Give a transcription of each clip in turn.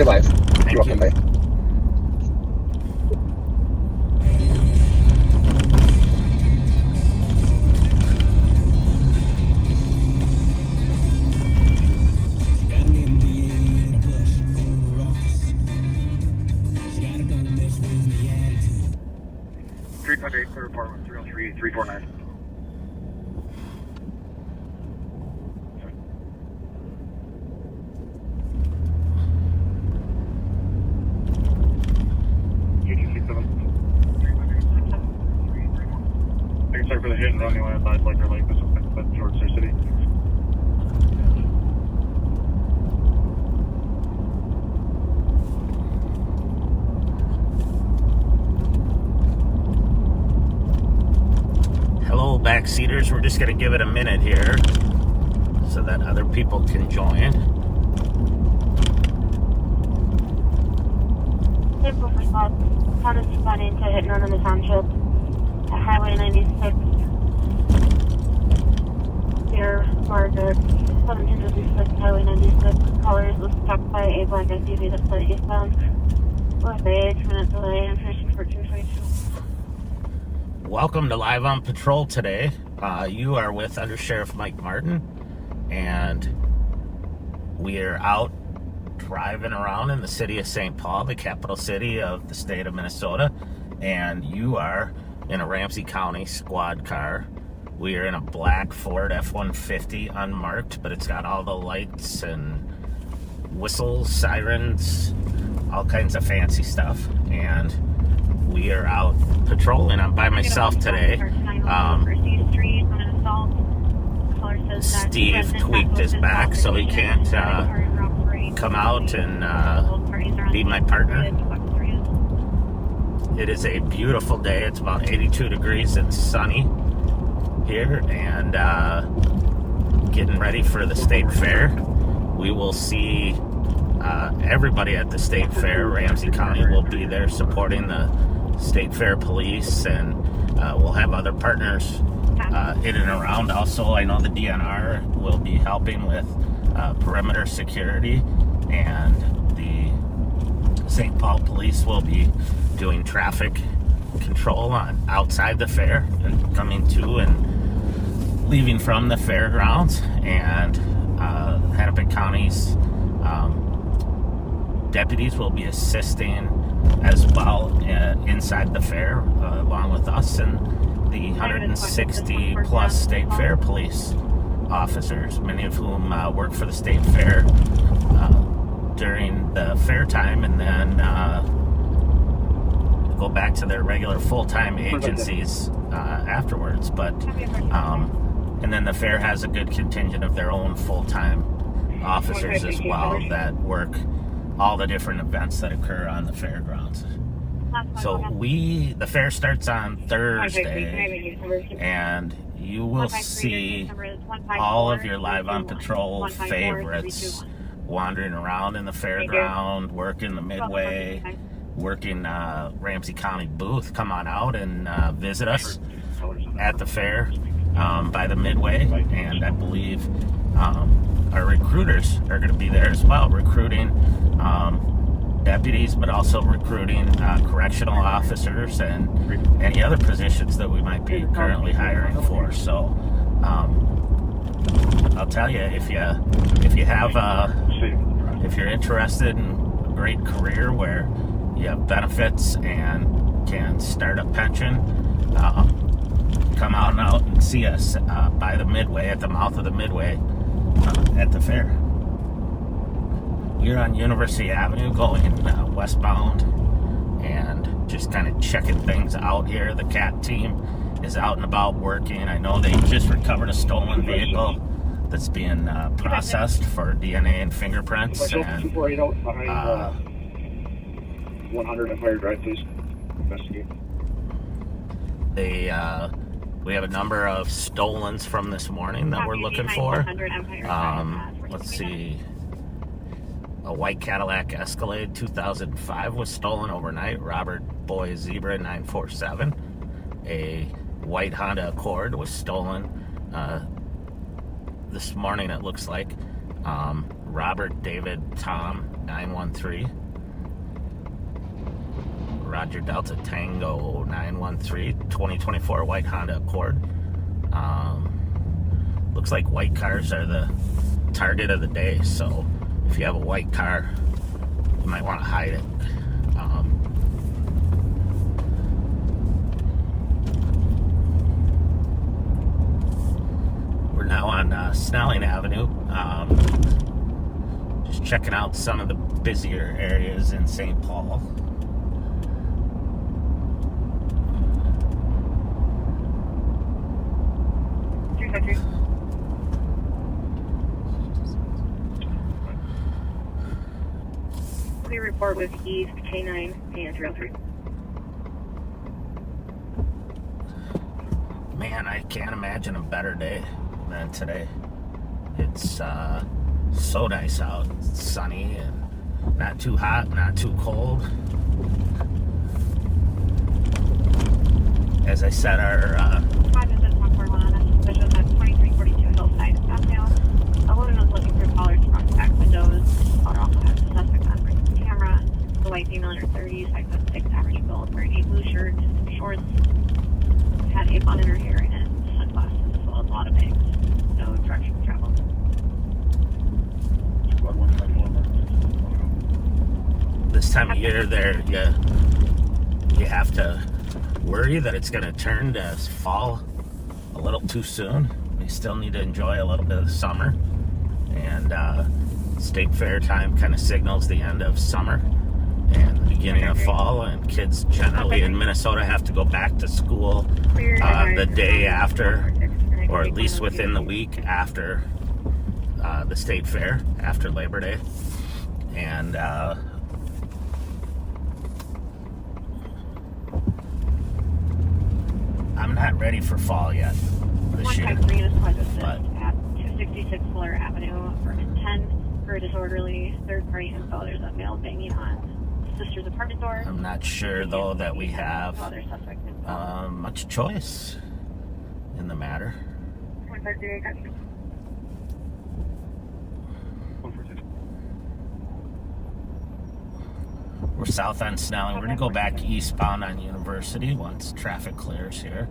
You're live. Thank You're welcome. you. Bye. Apartment 303 349. Sorry for the hit and run. You want to advise like your lake. This is George City. Hello, backseaters. We're just going to give it a minute here so that other people can join. Simple response. How does responding to hit and run in the township at Highway 96 near Margaret, 1756 Highway 96. Callers was stopped by a black SUV that fled eastbound with a 2-minute delay and finishing 1422. Welcome to Live on Patrol today. You are with Under Sheriff Mike Martin, and we are out driving around in the city of St. Paul, the capital city of the state of Minnesota, and you are in a Ramsey County squad car. We are in a black Ford F-150, unmarked, but it's got all the lights and whistles, sirens, all kinds of fancy stuff, and we are out patrolling. I'm by myself today. Steve tweaked his back, so he can't come out and be my partner. It is a beautiful day. It's about 82 degrees and sunny here, and getting ready for the state fair. We will see everybody at the state fair. Ramsey County will be there supporting the state fair police, and we'll have other partners in and around. Also, I know the DNR will be helping with perimeter security, and the St. Paul police will be doing traffic control on outside the fair and coming to and leaving from the fairgrounds, and Hennepin County's deputies will be assisting as well inside the fair along with us and the 160 plus state fair police officers, many of whom work for the state fair during the fair time, and then go back to their regular full-time agencies afterwards. But and then the fair has a good contingent of their own full-time officers as well that work all the different events that occur on the fairgrounds. So the fair starts on Thursday, and you will see all of your Live on Patrol favorites wandering around in the fairground, working the Midway, working Ramsey County booth. Come on out and visit us at the fair by the Midway, and I believe our recruiters are going to be there as well, recruiting deputies, but also recruiting correctional officers and any other positions that we might be currently hiring for. So I'll tell you, if you're interested in a great career where you have benefits and can start a pension, come out and see us by the Midway, at the mouth of the Midway at the fair. You're on University Avenue going westbound, and just kind of checking things out here. The CAT team is out and about working. I know they just recovered a stolen vehicle that's being processed for DNA and fingerprints. And 100 Empire Drive, please. Investigate. We have a number of stolens from this morning that we're looking for. Let's see. A white Cadillac Escalade 2005 was stolen overnight. Robert Boy Zebra 947. A white Honda Accord was stolen this morning, it looks like. Robert David Tom 913. Roger Delta Tango 913, 2024 white Honda Accord. Looks like white cars are the target of the day, so if you have a white car, you might want to hide it. We're now on Snelling Avenue, just checking out some of the busier areas in St. Paul. Clear report with East K9 and 303. Man, I can't imagine a better day than today. It's so nice out. It's sunny and not too hot, not too cold. As I said, our 5-141 on suspicion at 2342 Hillside Avenue. A woman was looking through callers front back windows. Caller also has a suspect on the camera. The white female in her 30s, 5'6", average build, wearing a blue shirt, shorts, had a bun in her hair and sunglasses, as well as a lot of bags. No direction of travel. this time of year, there you have to worry that it's going to turn to fall a little too soon. We still need to enjoy a little bit of the summer, and state fair time kind of signals the end of summer and the beginning of fall, and kids generally in Minnesota have to go back to school the day after, or at least within the week after the state fair, after Labor Day. And I'm not ready for fall yet this year. But at 266 Fuller Avenue for 10 for disorderly third-party info. There's a male banging on sister's apartment door. I'm not sure though that we have much choice in the matter. We're south on Snelling. We're going to go back eastbound on University once traffic clears here.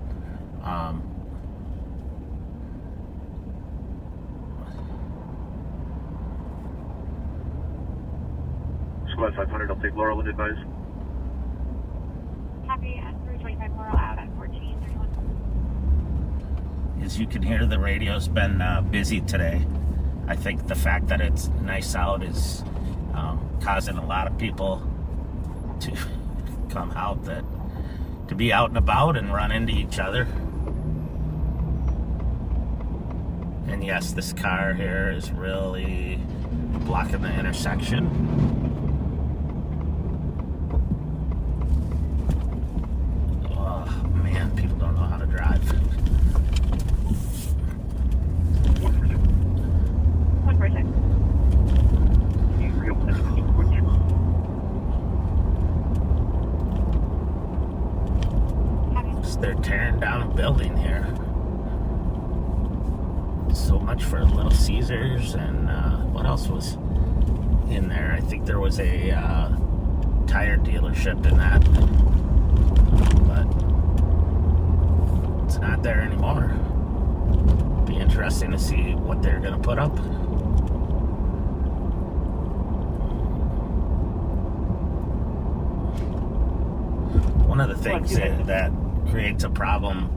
Squad 500, I'll take Laurel and advise. Copy at 325 Laurel out at 1431. As you can hear, the radio's been busy today. I think the fact that it's nice out is causing a lot of people to come out, to be out and about and run into each other. And yes, this car here is really blocking the intersection. Oh man, people don't know how to drive. 146. They're tearing down a building here. So much for Little Caesars, and what else was in there? I think there was a tire dealership in that, but it's not there anymore. Be interesting to see what they're going to put up. One of the things that creates a problem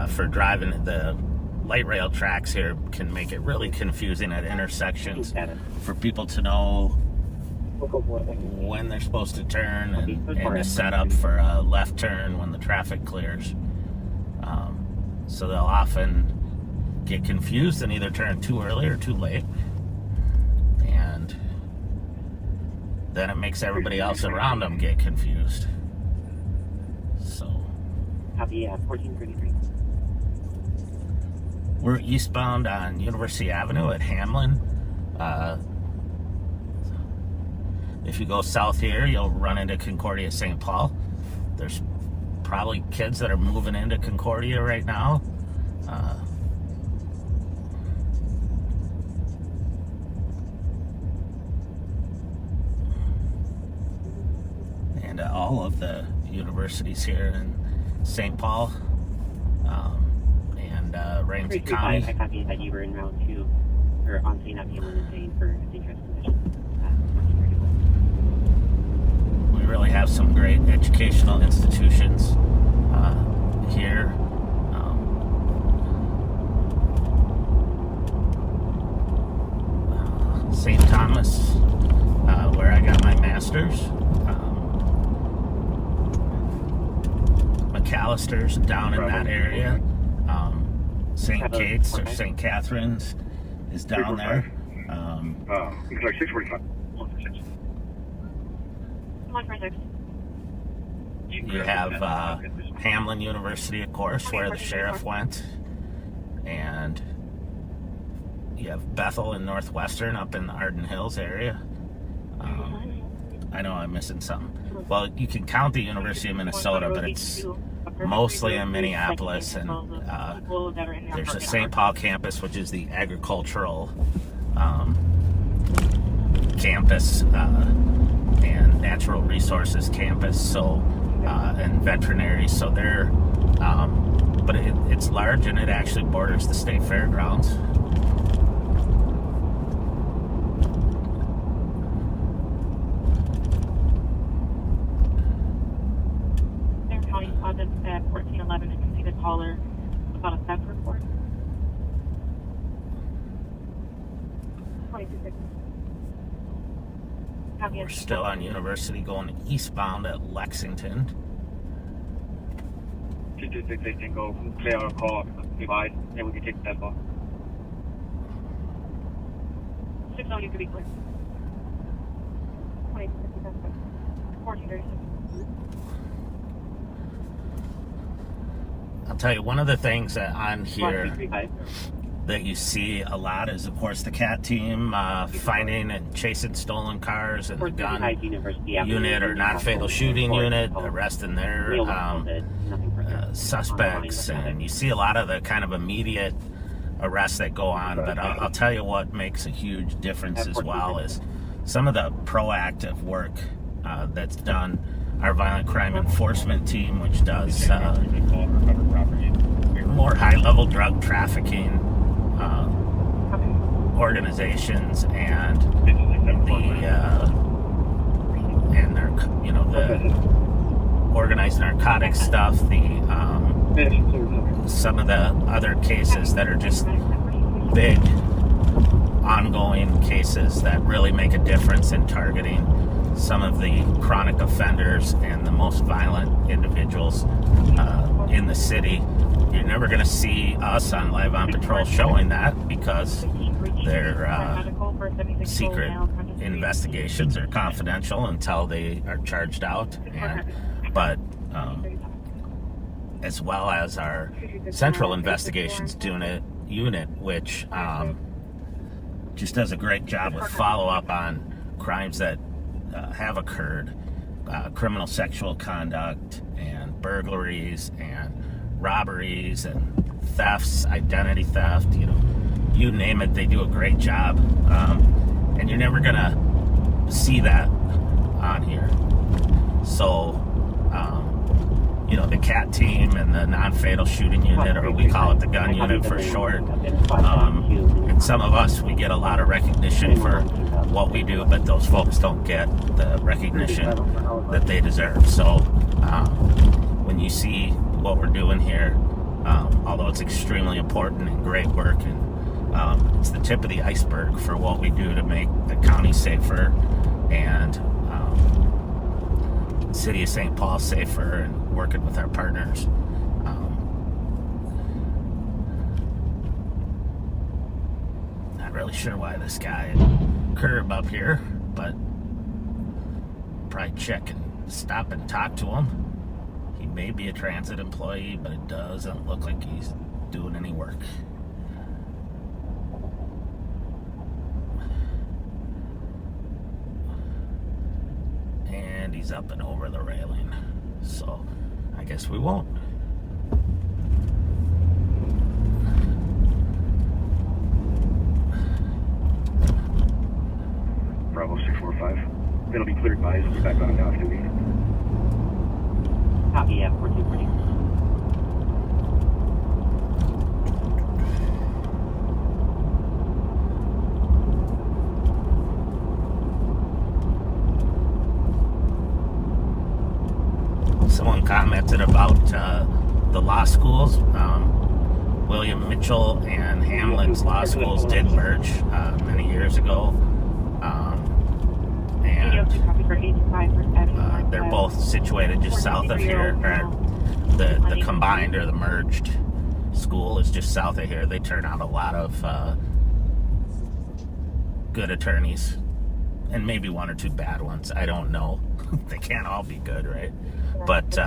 for driving the light rail tracks here can make it really confusing at intersections for people to know when they're supposed to turn and to set up for a left turn when the traffic clears. So they'll often get confused and either turn too early or too late, and then it makes everybody else around them get confused. Copy at 1433. We're eastbound on University Avenue at Hamlin. If you go south here, you'll run into Concordia St. Paul. There's probably kids that are moving into Concordia right now. and all of the universities here in St. Paul and Ramsey County. I copied that you were in route 2, or on scene at Millingren saying for dangerous conditions. We really have some great educational institutions here. St. Thomas, where I got my master's. McAllister's down in that area. St. Kate's or St. Catherine's is down there. It's like 645. 146. You have Hamlin University, of course, where the sheriff went. And you have Bethel and Northwestern up in the Arden Hills area. I know I'm missing something. Well, you can count the University of Minnesota, but it's mostly in Minneapolis. And there's a St. Paul campus, which is the agricultural campus and natural resources campus. So and veterinary. So they're, but it's large and it actually borders the state fairgrounds. At 1411, you can see the caller about a theft report. 2260. We're still on University going eastbound at Lexington. 226 can go clear our call, divide, and we can take that off. 60, you could be clear. 2260, that's good. 1436. I'll tell you, one of the things that on here that you see a lot is, of course, the CAT team finding and chasing stolen cars and the gun unit or non-fatal shooting unit, arresting their suspects. And you see a lot of the kind of immediate arrests that go on. But I'll tell you what makes a huge difference as well is some of the proactive work that's done. Our violent crime enforcement team, which does more high-level drug trafficking organizations and the organized narcotics stuff, some of the other cases that are just big ongoing cases that really make a difference in targeting some of the chronic offenders and the most violent individuals in the city. You're never going to see us on Live on Patrol showing that because they're secret investigations are confidential until they are charged out. But as well as our Central Investigations unit, which just does a great job with follow-up on crimes that have occurred, criminal sexual conduct and burglaries and robberies and thefts, identity theft, you name it, they do a great job. And you're never gonna see that on here. So, the CAT team and the non-fatal shooting unit, or we call it the gun unit for short. And some of us, we get a lot of recognition for what we do, but those folks don't get the recognition that they deserve. So when you see what we're doing here, although it's extremely important and great work, and it's the tip of the iceberg for what we do to make the county safer and the city of St. Paul safer, and working with our partners. Not really sure why this guy curb up here, but probably check and stop and talk to him. He may be a transit employee, but it doesn't look like he's doing any work. And he's up and over the railing, so I guess we won't. Bravo 645. It'll be cleared by as we back on off duty. Copy at 4240. Someone commented about the law schools. William Mitchell and Hamlin's law schools did merge many years ago. And they're both situated just south of here. The combined or the merged school is just south of here. They turn out a lot of good attorneys and maybe one or two bad ones. I don't know. They can't all be good, right? But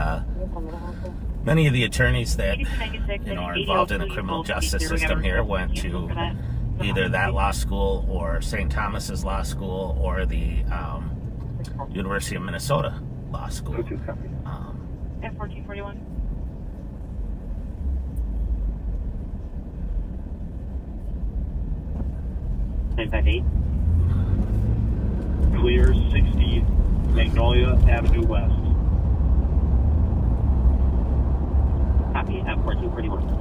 many of the attorneys that are involved in the criminal justice system here went to either that law school or St. Thomas's Law School or the University of Minnesota Law School. At 1441. Clear 60 Magnolia Avenue West. Copy at 1441.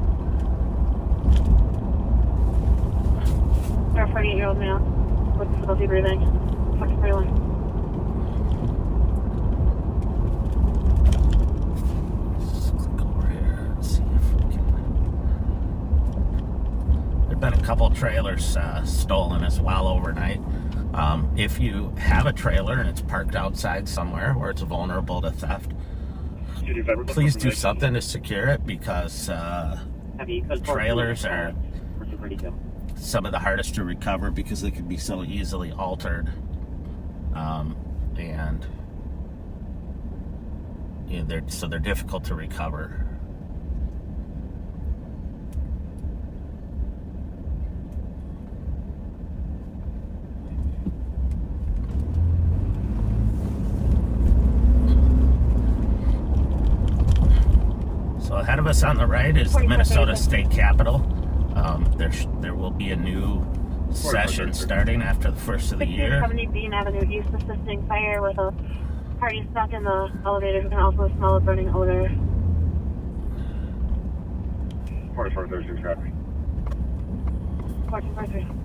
48-year-old male with difficulty breathing. 1441. Been a couple trailers stolen as well overnight. If you have a trailer and it's parked outside somewhere where it's vulnerable to theft, please do something to secure it, because trailers are some of the hardest to recover because they can be so easily altered, and you know, they're difficult to recover. So ahead of us on the right is the Minnesota State Capitol. There will be a new session starting after the first of the year. 70 Bean Avenue East, assisting fire with a party stuck in the elevator who can also smell a burning odor. 4432 traffic. 1443.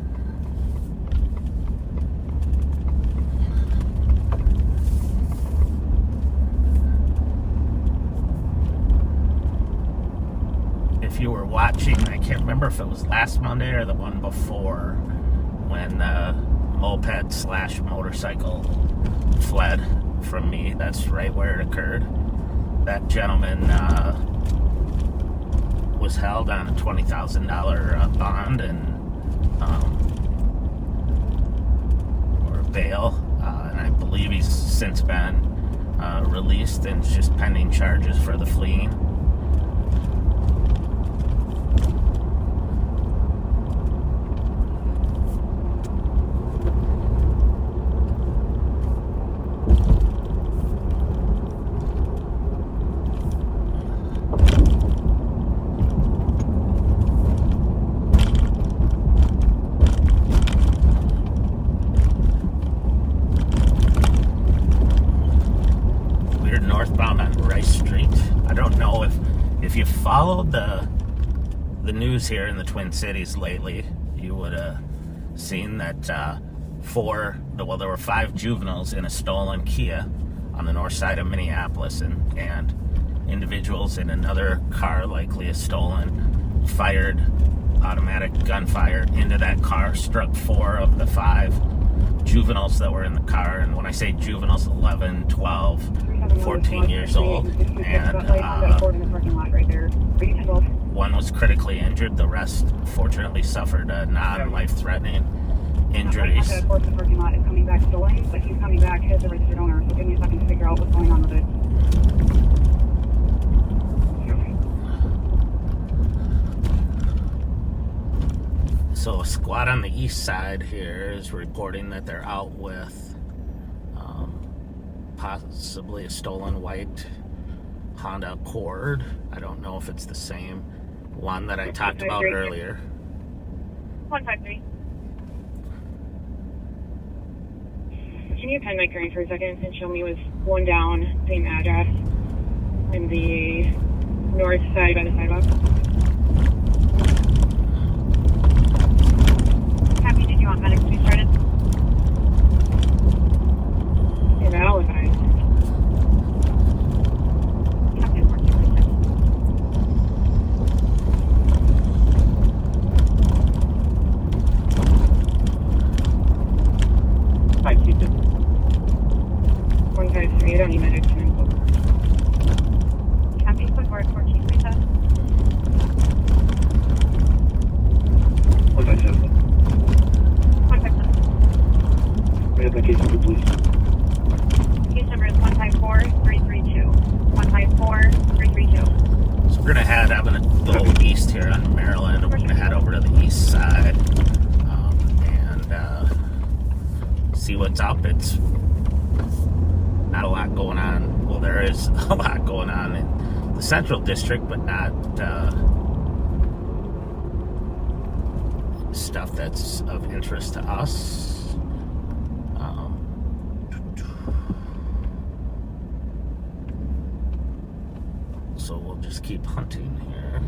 If you were watching, I can't remember if it was last Monday or the one before, when the moped/motorcycle fled from me. That's right where it occurred. That gentleman was held on a $20,000 bond and or bail, and I believe he's since been released and is just pending charges for the fleeing. Northbound on Rice Street. I don't know if you followed the news here in the Twin Cities lately, you would have seen that there were 5 juveniles in a stolen Kia on the north side of Minneapolis, and individuals in another car, likely a stolen, fired automatic gunfire into that car, struck 4 of the 5 juveniles that were in the car. And when I say juveniles, 11, 12, 14 years old, and one was critically injured. The rest fortunately suffered non-life-threatening injuries. The parking lot is coming back stolen, but he's coming back as a registered owner, so give me a second to figure out what's going on with it. So a squad on the east side here is reporting that they're out with possibly a stolen white Honda Accord. I don't know if it's the same one that I talked about earlier. 153. Can you pen my current for a second and show me what's one down, same address? in the north side by the sidewalk. Copy, did you want medics to be started? In Allenheim. Copy, 1436. Five two two. 153, I don't need medics in info. Copy, quick word 1437. 157. 157. We have the case number, please. Case number is 154332. 154332. So we're gonna head. I'm gonna go east here on Maryland. We're gonna head over to the east side and see what's up. It's not a lot going on. Well, there is a lot going on in the Central District, but not stuff that's of interest to us. So we'll just keep hunting here.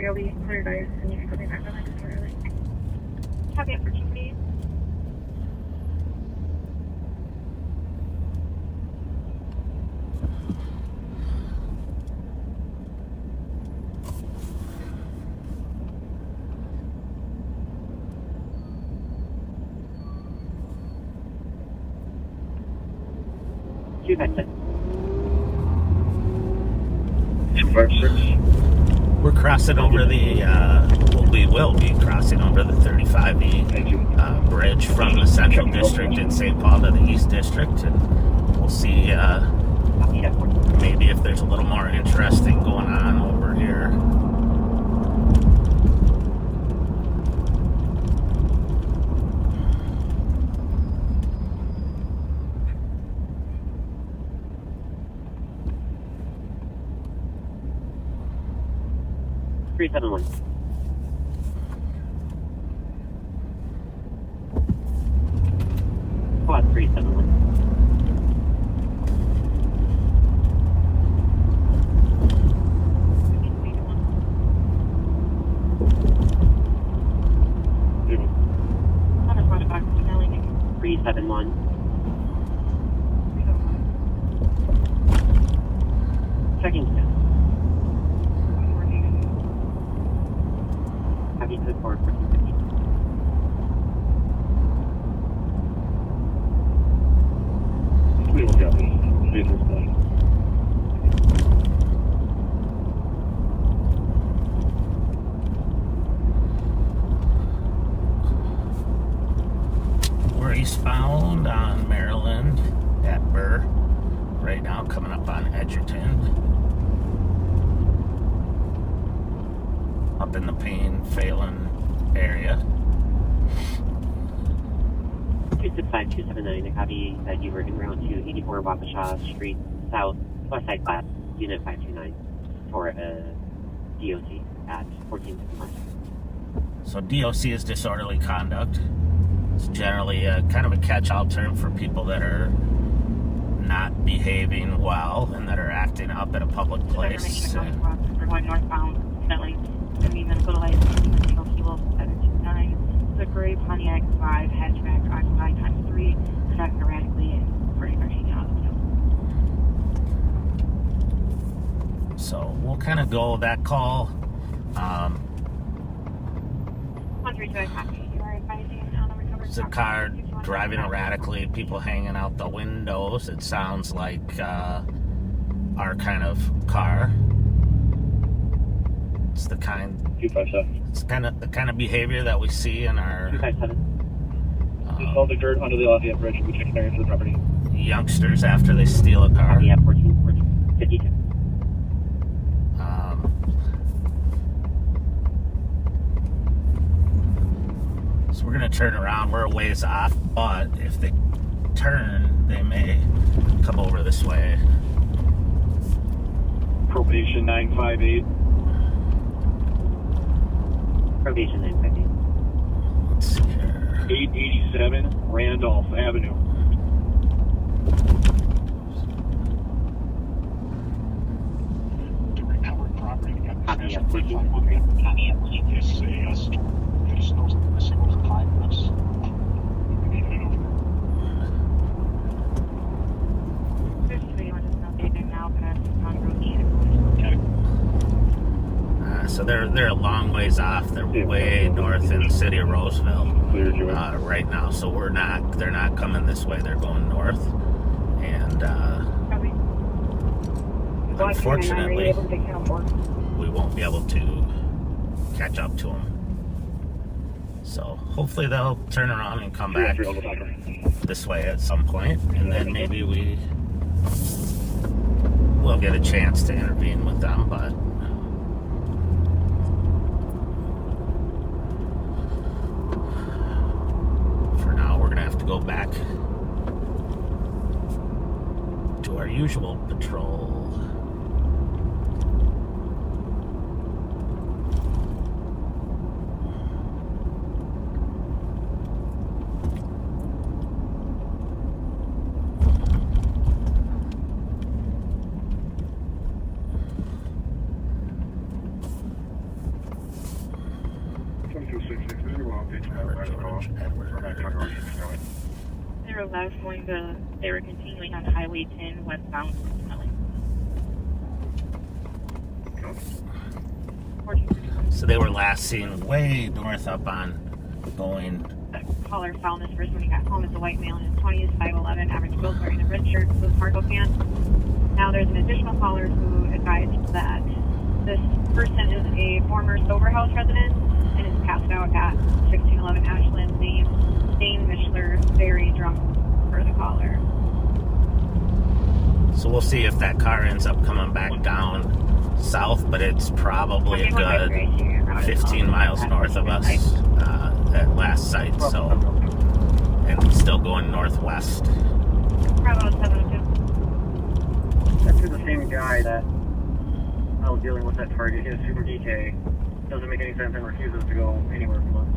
I'll be clear guys, and you can put me back on my computer early. Copy, opportunity. Two five six. 256. We're crossing over the, we will be crossing over the 35E Thank you. bridge from the Central District in St. Paul to the East District, and we'll see Copy that 14. maybe if there's a little more interesting going on over here. Three seven one. Quad 371. On a front box, Millingren. 371. Checking status. Copy code for 1450. We will get this. Vehicle's done. We're eastbound on Maryland at Burr right now, coming up on Edgerton. Up in the Payne-Phelan area. 265279. I copy that you were en route to 84 Wabasha Street South, West Side Class, Unit 529 for a DOC at 1451. So DOC is disorderly conduct. It's generally kind of a catch-all term for people that are not behaving well and that are acting up at a public place. We're going northbound, Philly. It's going to be Minnesota Lights, single kilo 729. The gray Pontiac 5 hatchback occupied ×3, conducting erratically and pretty much hanging out of the field. So we'll kind of go that call. 132, I copy. You are advising on the recovered It's a car driving erratically, people hanging out the windows. It sounds like our kind of car. It's the kind. 257. It's the kind of behavior that we see in our 257. Just hold the dirt under the Lafayette Bridge. We check areas for the property. youngsters after they steal a car. Copy at 1452. we're gonna turn around. We're a ways off, but if they turn, they may come over this way. Probation 958. Probation 958. Let's see here. 887 Randolph Avenue. Copy, yeah, 14. There's pretty much nothing now, but I'm on road 8. So they're a long ways off. They're way north in the city of Roseville right now. So they're not coming this way. They're going north, and unfortunately, we won't be able to catch up to them. So hopefully they'll turn around and come back this way at some point, and then maybe we'll get a chance to intervene with them. But for now, we're gonna have to go back to our usual patrol. They were continuing on Highway 10 westbound from Millingren. So they were last seen way north up on going. The caller found this person when he got home. It's a white male in his 20s, 5'11", average build, wearing a red shirt, blue cargo pants. Now there's an additional caller who advised that this person is a former sober house resident and is passed out at 1611 Ashland, named Dane Mishler, very drunk for the caller. So we'll see if that car ends up coming back down south, but it's probably a good 15 miles north of us at last sight. So, and still going northwest. Bravo 702. That's the same guy that I was dealing with that target. He has super DK. Doesn't make any sense and refuses to go anywhere from us.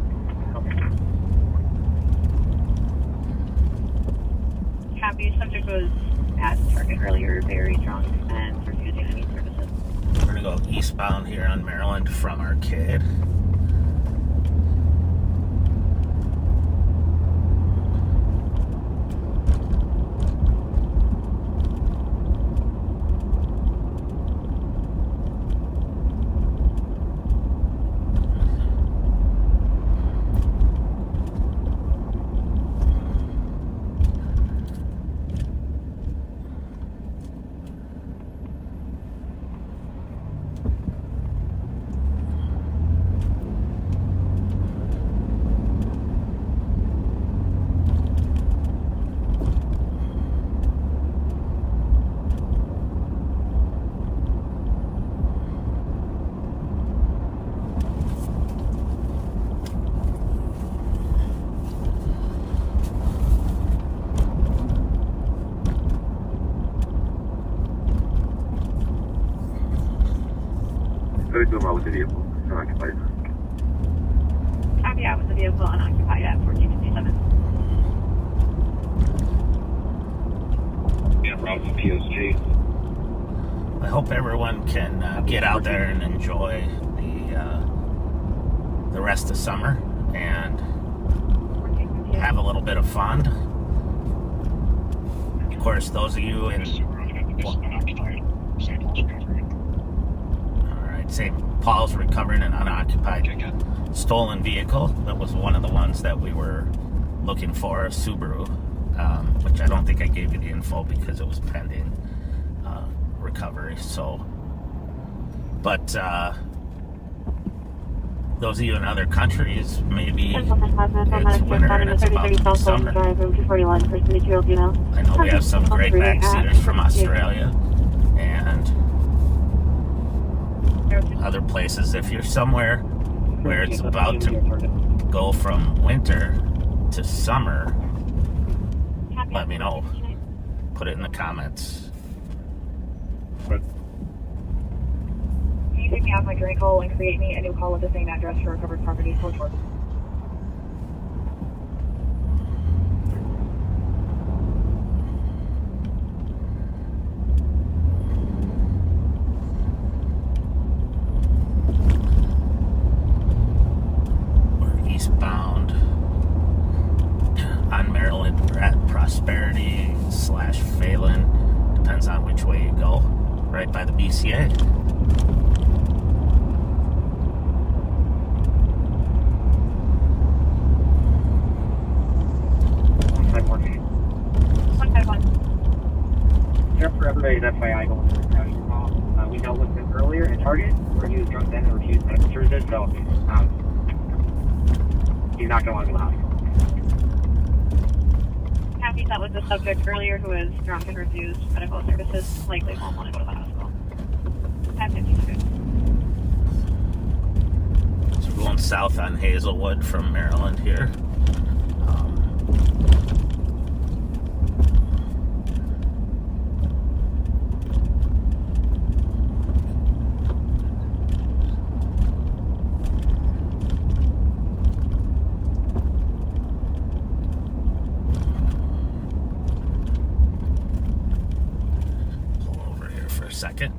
Copy. Subject was at target earlier, very drunk and refusing any services. We're gonna go eastbound here on Maryland from Arcade. With the vehicle, unoccupied. Copy out with the vehicle unoccupied at 1457. Yeah, route to PSG. I hope everyone can get out there and enjoy the rest of summer and have a little bit of fun. Of course, those of you in St. Paul's recovering an unoccupied stolen vehicle. That was one of the ones that we were looking for, a Subaru, which I don't think I gave you the info because it was pending recovery. So, but those of you in other countries, maybe it's winter and it's about summer. I know we have some great backseaters from Australia and other places. If you're somewhere where it's about to go from winter to summer, let me know. Put it in the comments. Can you take me off my drink hole and create me a new call with the same address for recovered property? Hold short. We're eastbound on Maryland. We're at Prosperity/Phelan. Depends on which way you go. Right by the BCA. Just for everybody's FYI going through the crash call, we dealt with him earlier in Target where he was drunk then and refused medical services, so he's not going to want to go to the hospital. Happy dealt with the subject earlier who was drunk and refused medical services. Likely won't want to go to the hospital. At 52. So we're going south on Hazelwood from Maryland here. Second.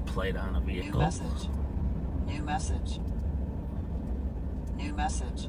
Plate on a vehicle. New message. New message. New message.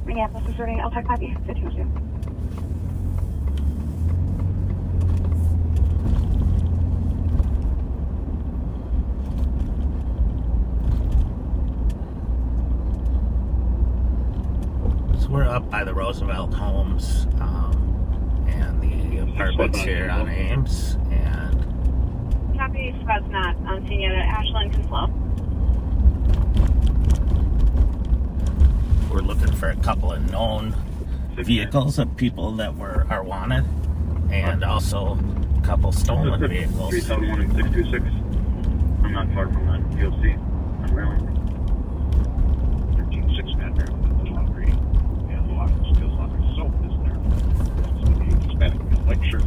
Yeah, this is Renee. I'll talk about you. Good to meet you. So we're up by the Roosevelt homes and the apartments here on Ames. And Copy. Scott's not on scene yet at Ashland and Slow. we're looking for a couple of known vehicles of people that are wanted, and also a couple stolen vehicles. 371 and 626. I'm not far from that POC. I'm Maryland. 13-6 man there with the laundry and a lot of skills laundry soap is there. It's Hispanic FLETCHER.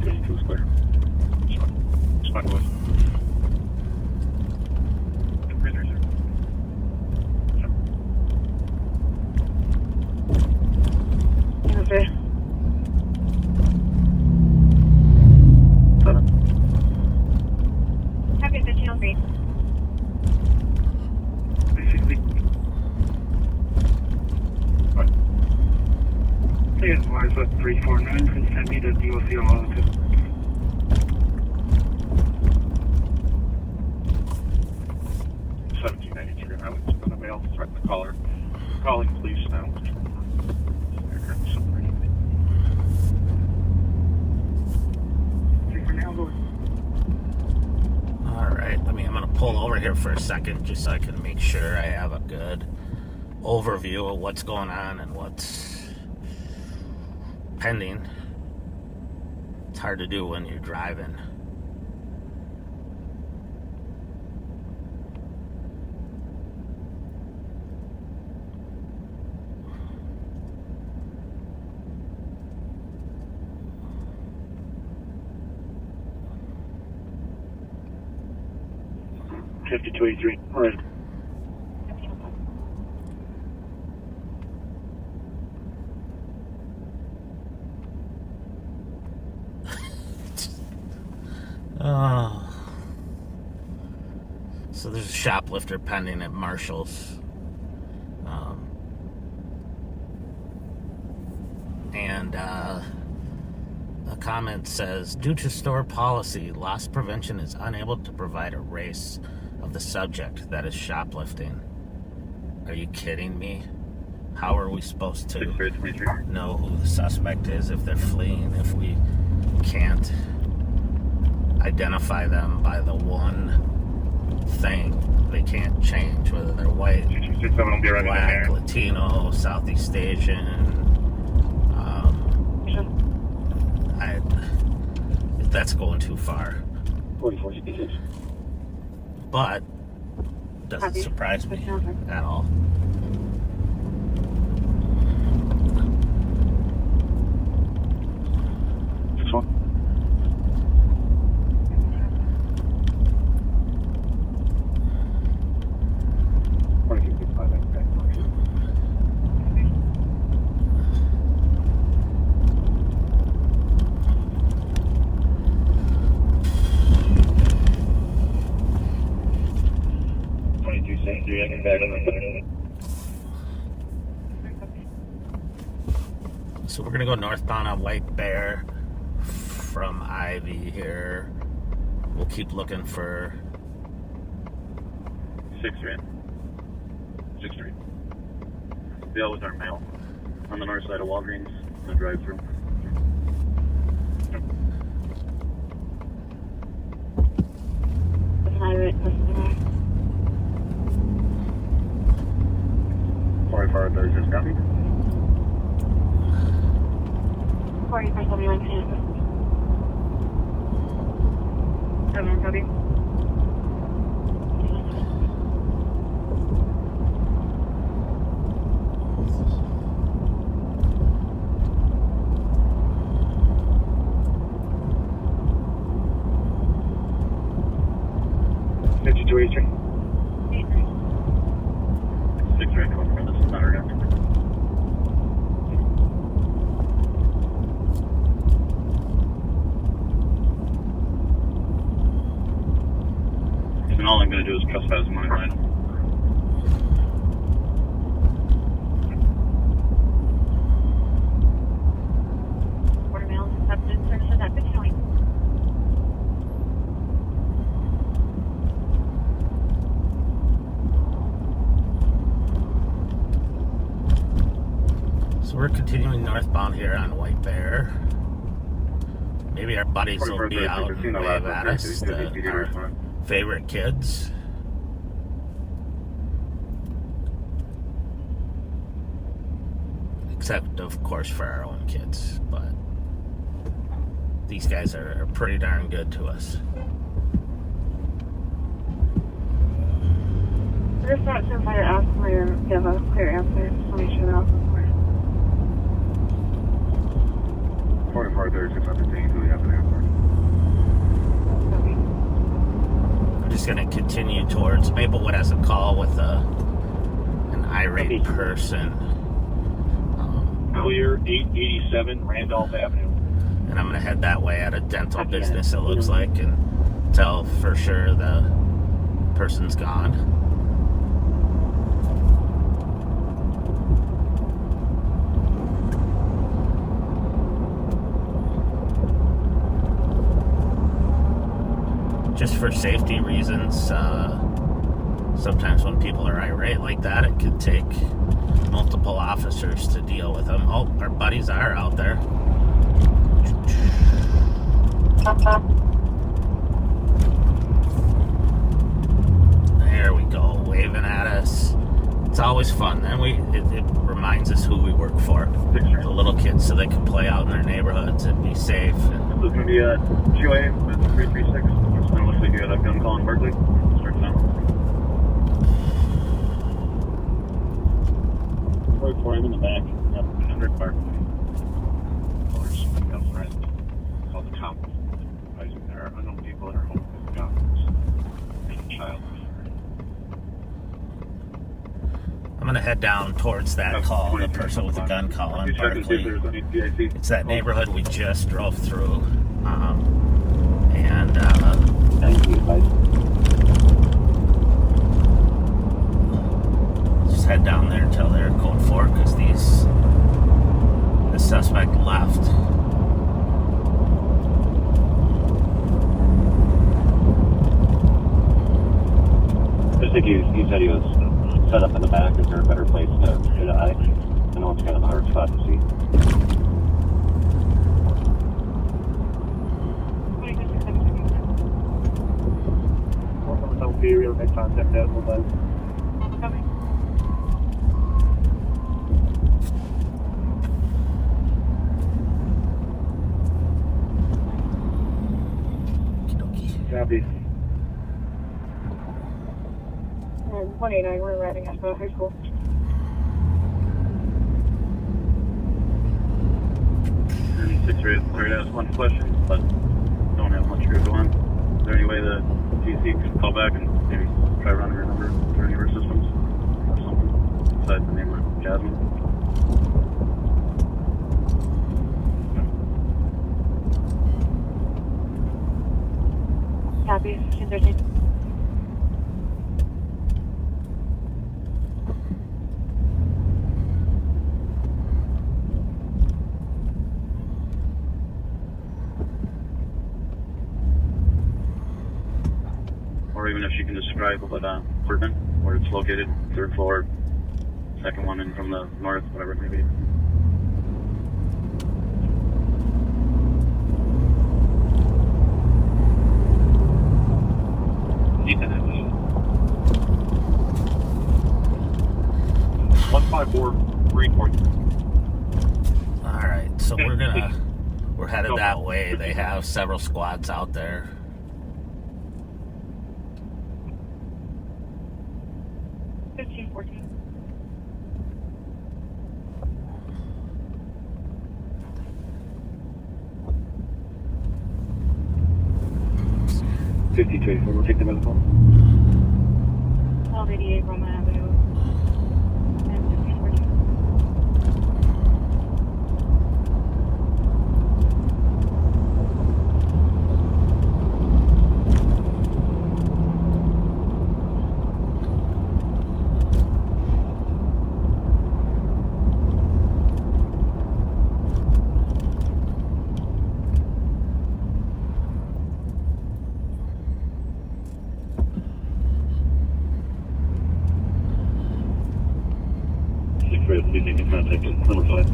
Just 2 square. Spot was. The prisoners there. Okay. Happy 1503. Basically. What? Please advise what 349 can send me the DOC on all of it. I was going to mail, threaten the caller. Calling police now. Alright, I'm going to pull over here for a second just so I can make sure I have a good overview of what's going on and what's pending. It's hard to do when you're driving. $52.83. All right. Oh. So there's a shoplifter pending at Marshall's. And a comment says, due to store policy, loss prevention is unable to provide a race of the subject that is shoplifting. Are you kidding me? How are we supposed to know who the suspect is if they're fleeing, if we can't identify them by the one thing they can't change, whether they're white, black, Latino, Southeast Asian? That's going too far. 4466. But doesn't surprise me at all. This one. So we're gonna go northbound on White Bear from Ivy here. We'll keep looking for 6th Street. 6th Street. Deal with our mail on the north side of Walgreens in the drive-thru. Highway customer. 4436 copy. 4471 Kansas. 7 copy. Situation. 6 right over from this center down. And all I'm going to do is trespass my line. Quarter mail accepted. Services at 59. So we're continuing northbound here on White Bear. Maybe our buddies will be out and wave at us, our favorite kids. Except, of course, for our own kids. But these guys are pretty darn good to us. Just not since I asked for you to give a clear answer, just to make sure that I was clear. 4436 undertaking who we have an airport. I'm just going to continue towards Maplewood has a call with an irate person. Clear 887 Randolph Avenue. And I'm going to head that way at a dental business, it looks like, and tell for sure the person's gone. Just for safety reasons, sometimes when people are irate like that, it could take multiple officers to deal with them. Oh, our buddies are out there. There we go, waving at us. It's always fun. Then it reminds us who we work for. The little kids, so they can play out in their neighborhoods and be safe. And This is going to be a QA with 336. It looks like you got a gun call in Berkeley. Start now. Road for him in the back. Yep, 100 bar. There's something else, right? Called the cops. There are unknown people that are home with guns and child. I'm going to head down towards that call, the person with the gun call in Berkeley. It's that neighborhood we just drove through. And and Thank you, advice. just head down there until they're code 4 because the suspect left. I think you said he was set up in the back. Is there a better place to get eye? I know it's kind of a hard spot to see. Imperial make contact at mobile. Okay. Copy. 189, we're arriving at the high school. Sorry to ask one question, but don't have much to go on. Is there any way the GC could call back and maybe try running her number through any of her systems or something besides the name of Jasmine? Copy, 1513. Or even if she can describe what apartment, where it's located, 3rd floor, second one in from the north, whatever it may be. Ethan, 154 report. All right, so we're headed that way. They have several squads out there. We'll take the medical. 1288 Roman Avenue. And 1514. Please take contact with number 5.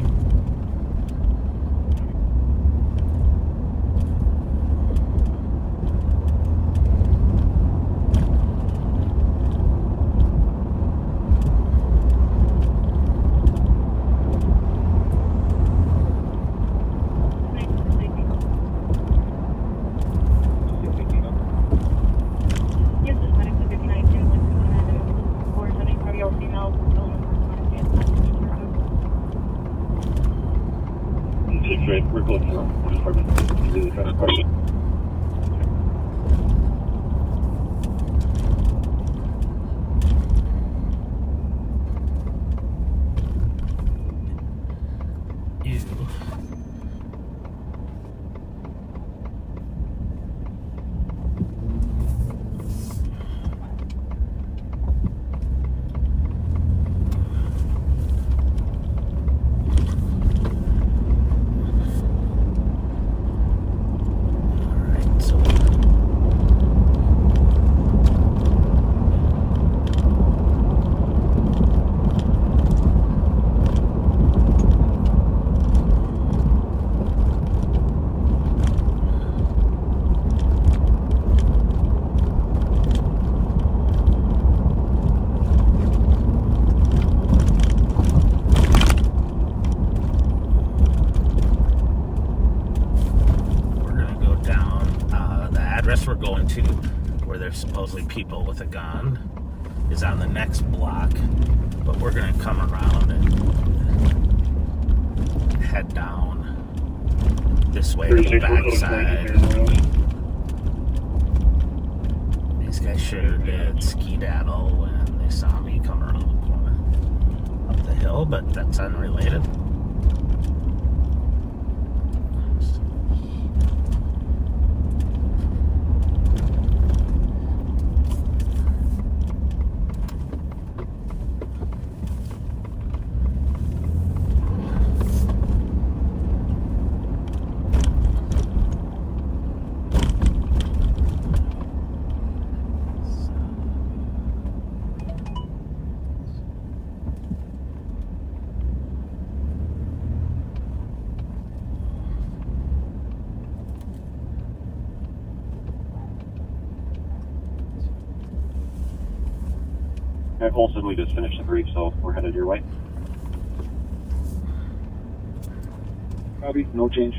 Yes, this medic 5910 Roman Avenue. 470 cardio female. We're close to our department. Do the traffic department. We're going to where there's supposedly people with a gun is on the next block, but we're going to come around and head down this way to the backside. These guys sure did skedaddle when they saw me come around the corner up the hill, but that's unrelated. Okay, Olson, we just finished the brief, so we're headed your way. Copy, no change.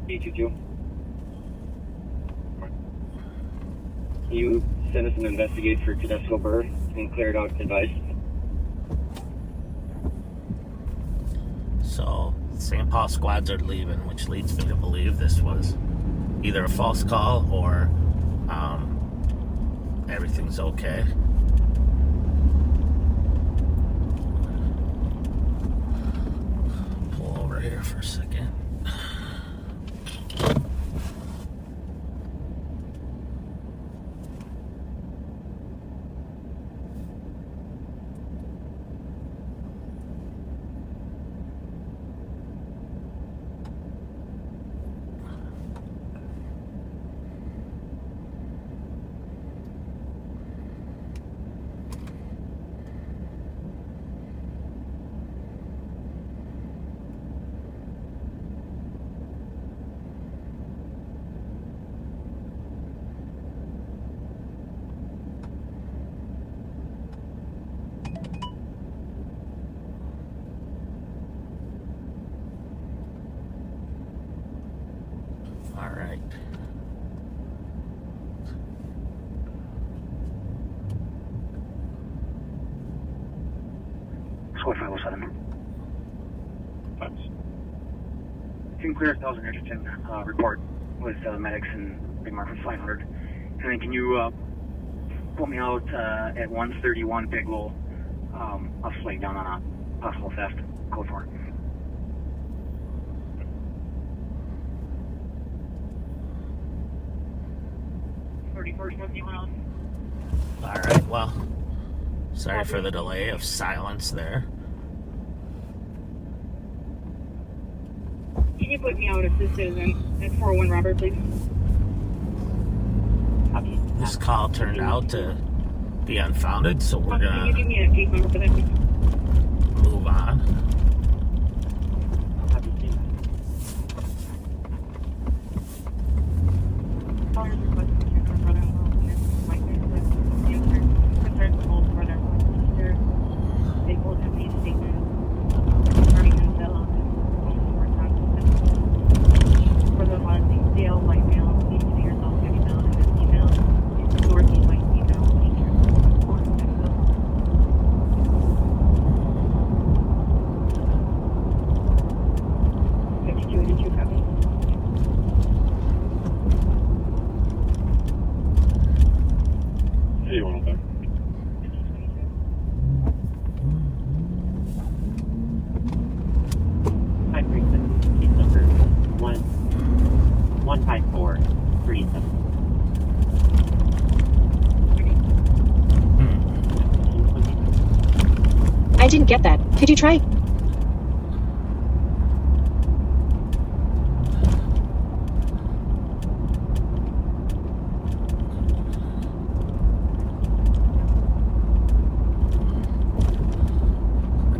D22. Can you send us an investigate for Cisco Burrill and clear it out advice? So St. Paul squads are leaving, which leads me to believe this was either a false call or everything's okay. Pull over here for a second. All right. Squad 507. Thanks. Team clear 1,000 Edgerton report with medics and Big Mark 500. And then can you put me out at 131 Bigelow, a flight down on a possible theft, code for it. All right, well, sorry for the delay of silence there. Can you put me out as a citizen at 401 Robert, please? Copy. This call turned out to be unfounded, so we're Can you give gonna me a case number for that, please? move on. Copy. Callers requesting to check on brother-in-law and his wife with cancer. Concerns hold for their sister. They both have made statements regarding themselves and work on for the one thing, Dale, white male, 82 years old, heavy male, and this female, Dorothy, white female, teacher, born in Texas. Did you copy? Hey, you want to 536, case number 15437. I didn't get that. Could you try? I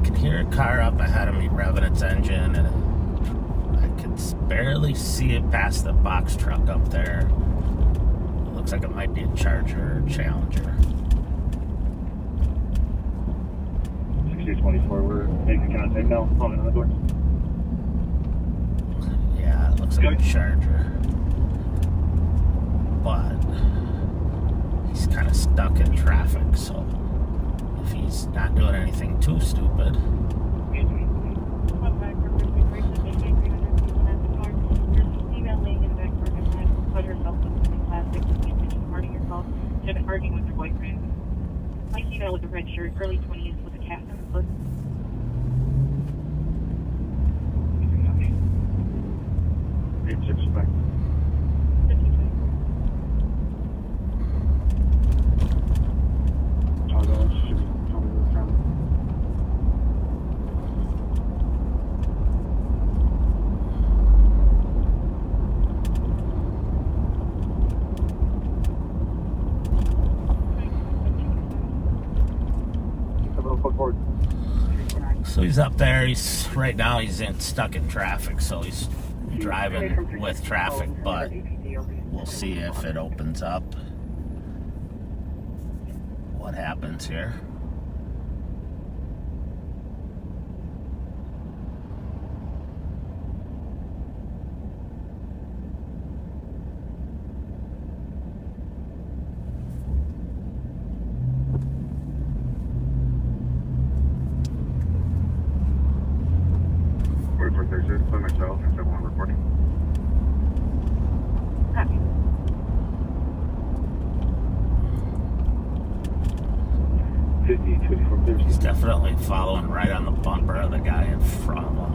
can hear a car up ahead of me revving its engine, and I can barely see it past the box truck up there. It looks like it might be a Charger or Challenger. 6824, we're making contact now. Calling on the door. Yeah, it looks like a Charger. But he's kind of stuck in traffic, so if he's not doing anything too stupid. Arguing with her boyfriend. My female with a red shirt, early 20s, with a cast on her foot. It's expect. So he's up there. He's right now. He's stuck in traffic, so he's driving with traffic. But we'll see if it opens up. What happens here? For Thursday, by myself, and someone reporting. Copy. He's definitely following right on the bumper of the guy in front of him.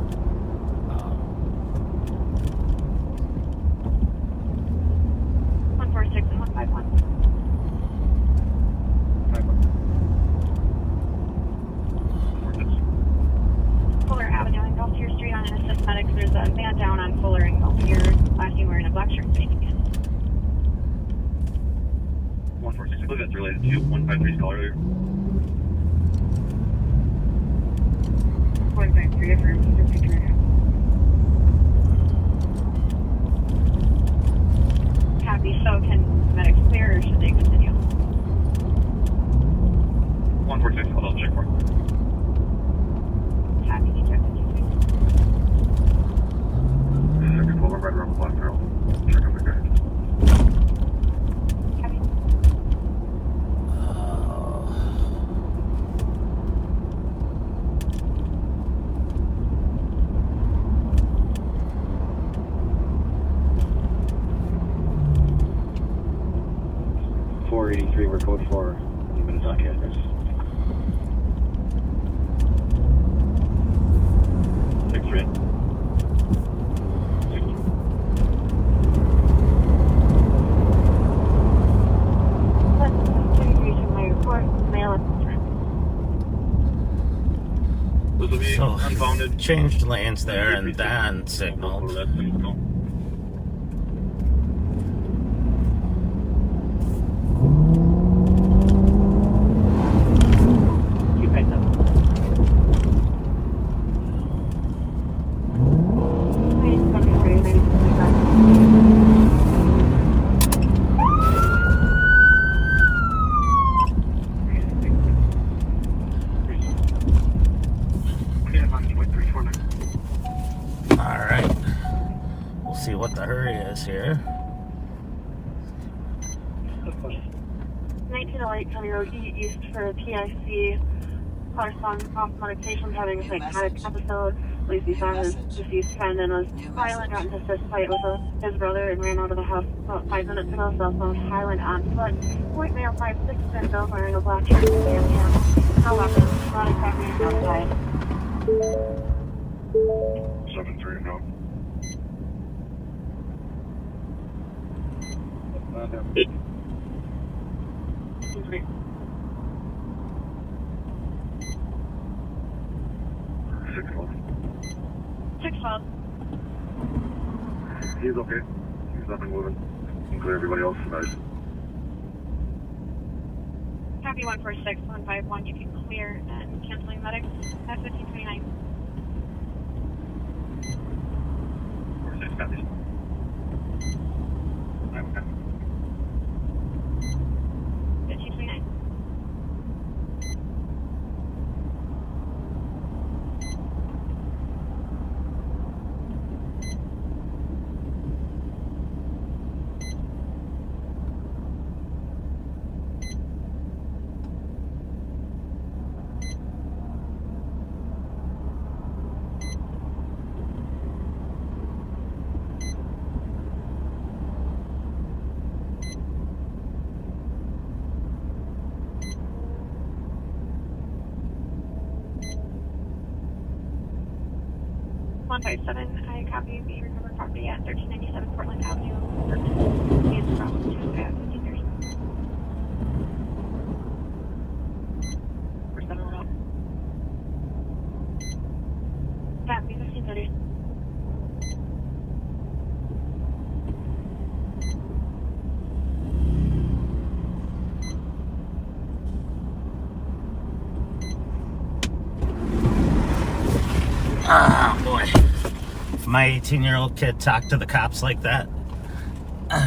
146 and 151. Fuller Avenue and Gaultier Street on an assist medics. There's a man down on Fuller and Gaultier, last seen wearing a black shirt. 146, I believe that's related to 153's call earlier. 153 affirmed. He's just taking it out. Copy. So can medics clear or should they continue? 146, I'll double check for it. Copy. Need check 52. Second floor, right around the block barrel. Check on the guy. Copy. We're code for Minnesota campus. 6-3. 33 to my report. Mail it. This will be So unbounded. changed lanes there and then signaled. That's Cisco. You picked up. All right. We'll see what the hurry is here. 1908 County Road E east for TIC. Corresponding prompt medications having a psychotic episode. Police saw his deceased friend and was violent, got into a fist fight with his brother and ran out of the house about 5 minutes ago. Cell phone Highland on foot. White male 5'6" bill wearing a black shirt and tan. No weapons. Not exactly outside. 7-3, no. Six 612. He's okay. He's nothing moving. Can clear everybody else tonight. Copy 146, 151. You can clear and canceling medics at 1529. 46 copies. Okay. 1529. One 157, I copy the recovered property at 1397 Portland Avenue. It's from 2 at 1530. Where's that road? Copy 1530. Ah, boy. If my 18-year-old kid talked to the cops like that,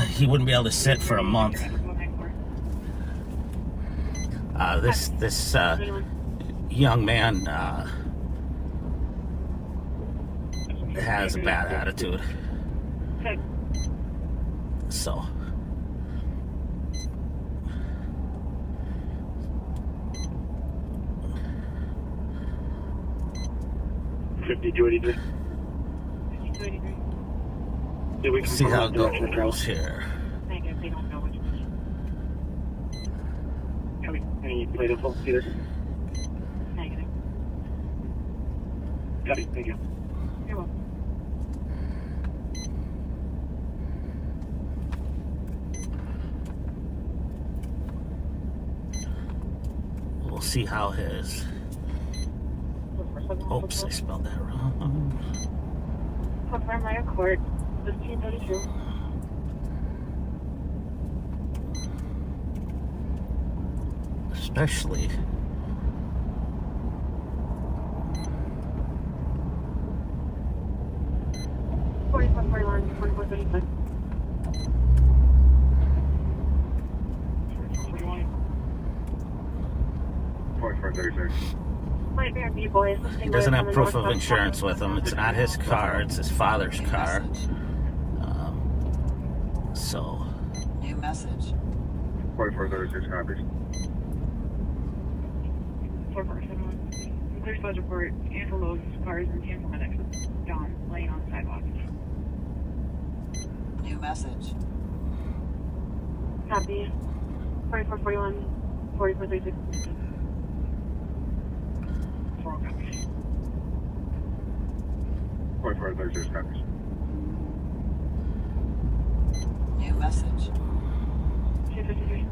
he wouldn't be able to sit for a month. This young man has a bad attitude. So 5283. 5283. Did we see how it direction of travel? goes here. Negative, they don't know which one. Any plate info either? Negative. Copy, thank you. You're welcome. We'll see how his. Oops, I spelled that wrong. Confirm my court, 1532. Especially. He doesn't have proof of insurance with him. It's not his car, it's his father's car. So. New message. 4436 copies. 4471. Clear budget report, cancel loads, cars, and cancel medics. John, laying on the sidewalk. New message. Copy. 4441, 4436. 4436 copies. New message. 253.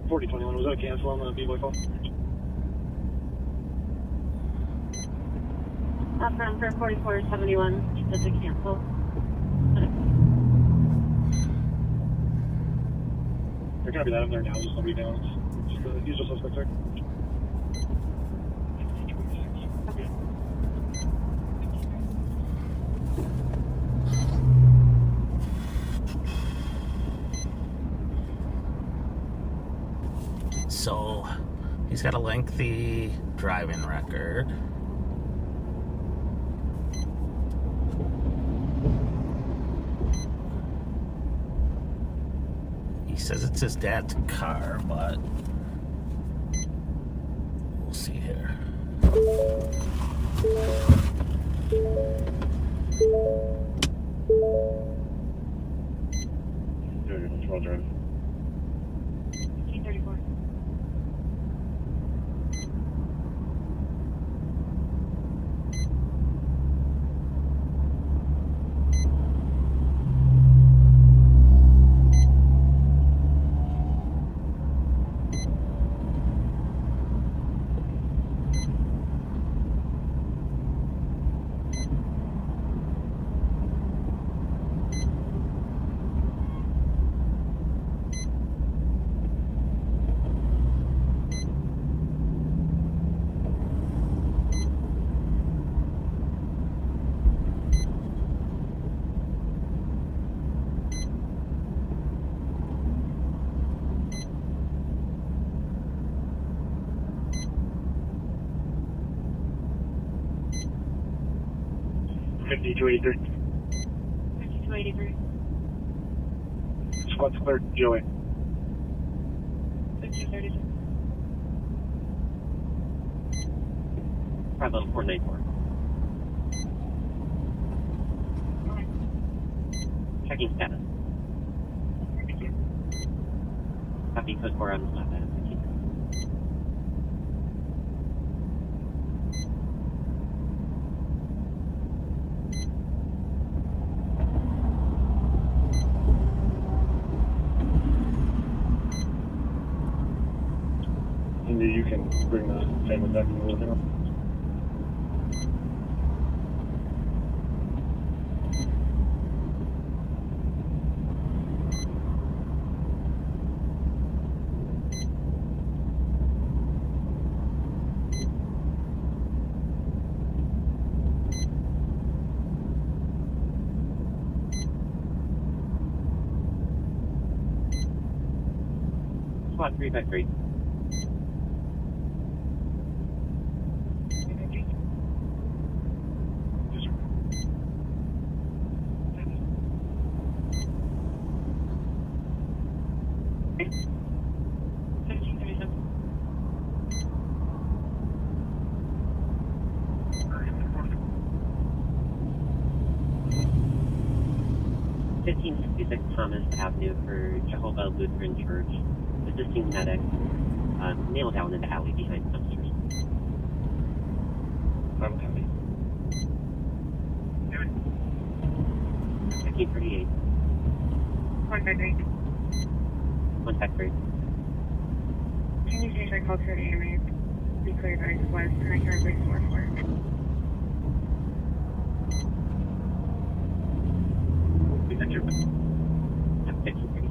4021, was that a cancel on the B-boy call? From 4471, that's a cancel. They're gonna be that up there now, just nobody down. Just the usual suspect there. So, he's got a lengthy driving record. He says it's his dad's car, but we'll see here. Well drive. 1534. $52.83. 5283. Squad's cleared, GOA. 1536. Bravo 494. Checking status. Copy code 4 on the left. Cindy, you can bring the family back in the living room. 353. Yes, sir. Right. 1566 Thomas Avenue for Jehovah Lutheran Church. Assisting medic nailed down in the alley behind dumpsters. I'm happy. 1538. 153. 153. Can you change my call to an ambulance? Be clear that it was, and I can replace more for it. Thank you. 1530.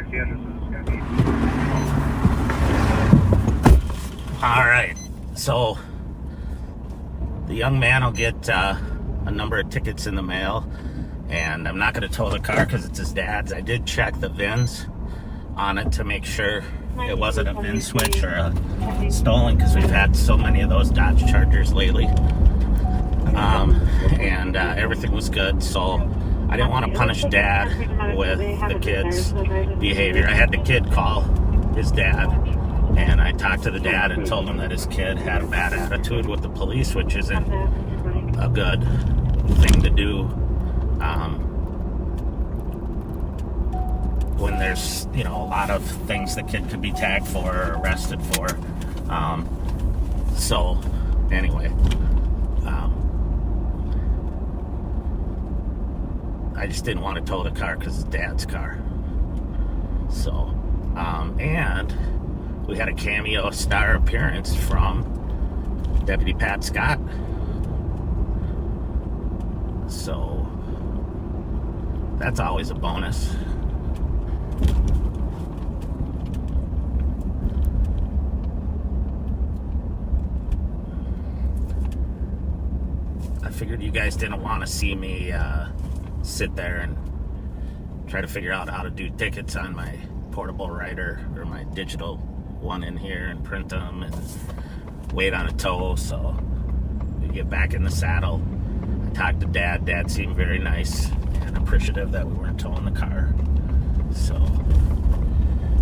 The address is going to be. All right. So the young man will get a number of tickets in the mail, and I'm not going to tow the car because it's his dad's. I did check the VINs on it to make sure it wasn't a VIN switch or a stolen, because we've had so many of those Dodge Chargers lately. And everything was good, so I didn't want to punish Dad with the kid's behavior. I had the kid call his dad, and I talked to the dad and told him that his kid had a bad attitude with the police, which isn't a good thing to do when there's, you know, a lot of things the kid could be tagged for or arrested for. So anyway, I just didn't want to tow the car because it's Dad's car. So, and we had a cameo star appearance from Deputy Pat Scott. So, that's always a bonus. I figured you guys didn't want to see me sit there and try to figure out how to do tickets on my portable writer or my digital one in here and print them and wait on a tow. So we get back in the saddle. I talked to Dad. Dad seemed very nice and appreciative that we weren't towing the car. So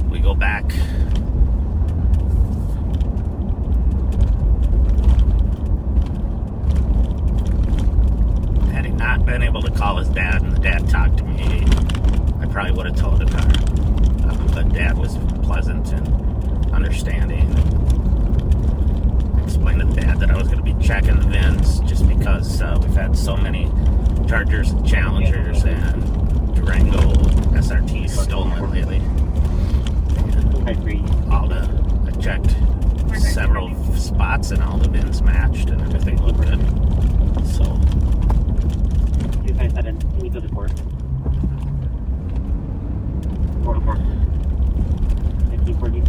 we go back. Had he not been able to call his dad and the dad talked to me, I probably would have towed the car. But Dad was pleasant and understanding. I explained to Dad that I was going to be checking the VINs just because we've had so many Chargers and Challengers and Durango SRTs stolen lately. And I checked several spots and all the VINs matched and everything looked good. So 257, can you go to court? 404. 1540.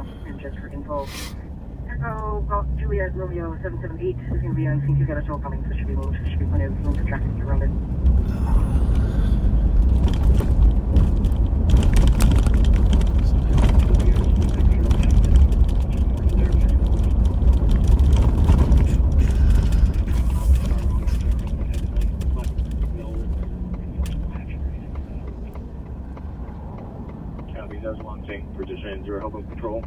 now, and just for info. Echo, Juliet, Romeo 778 is going to be, I think you've got a tow coming, so it should be moved. Should be plenty of room for traffic around it. Copy, that's one thing. Position 0, help control.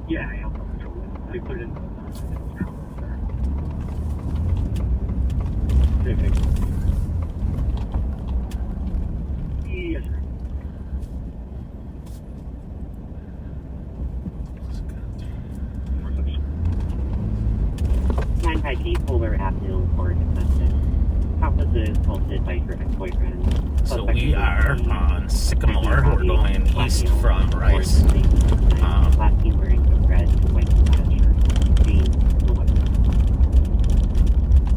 Yeah, I helped them control it. They put it in. Okay. Yes, sir. Nine five eight Polar Avenue for domestic. Top of the assaulted by your ex-boyfriend. So we are on Sycamore. We're going east from Vries. Last team wearing a red and white shirt.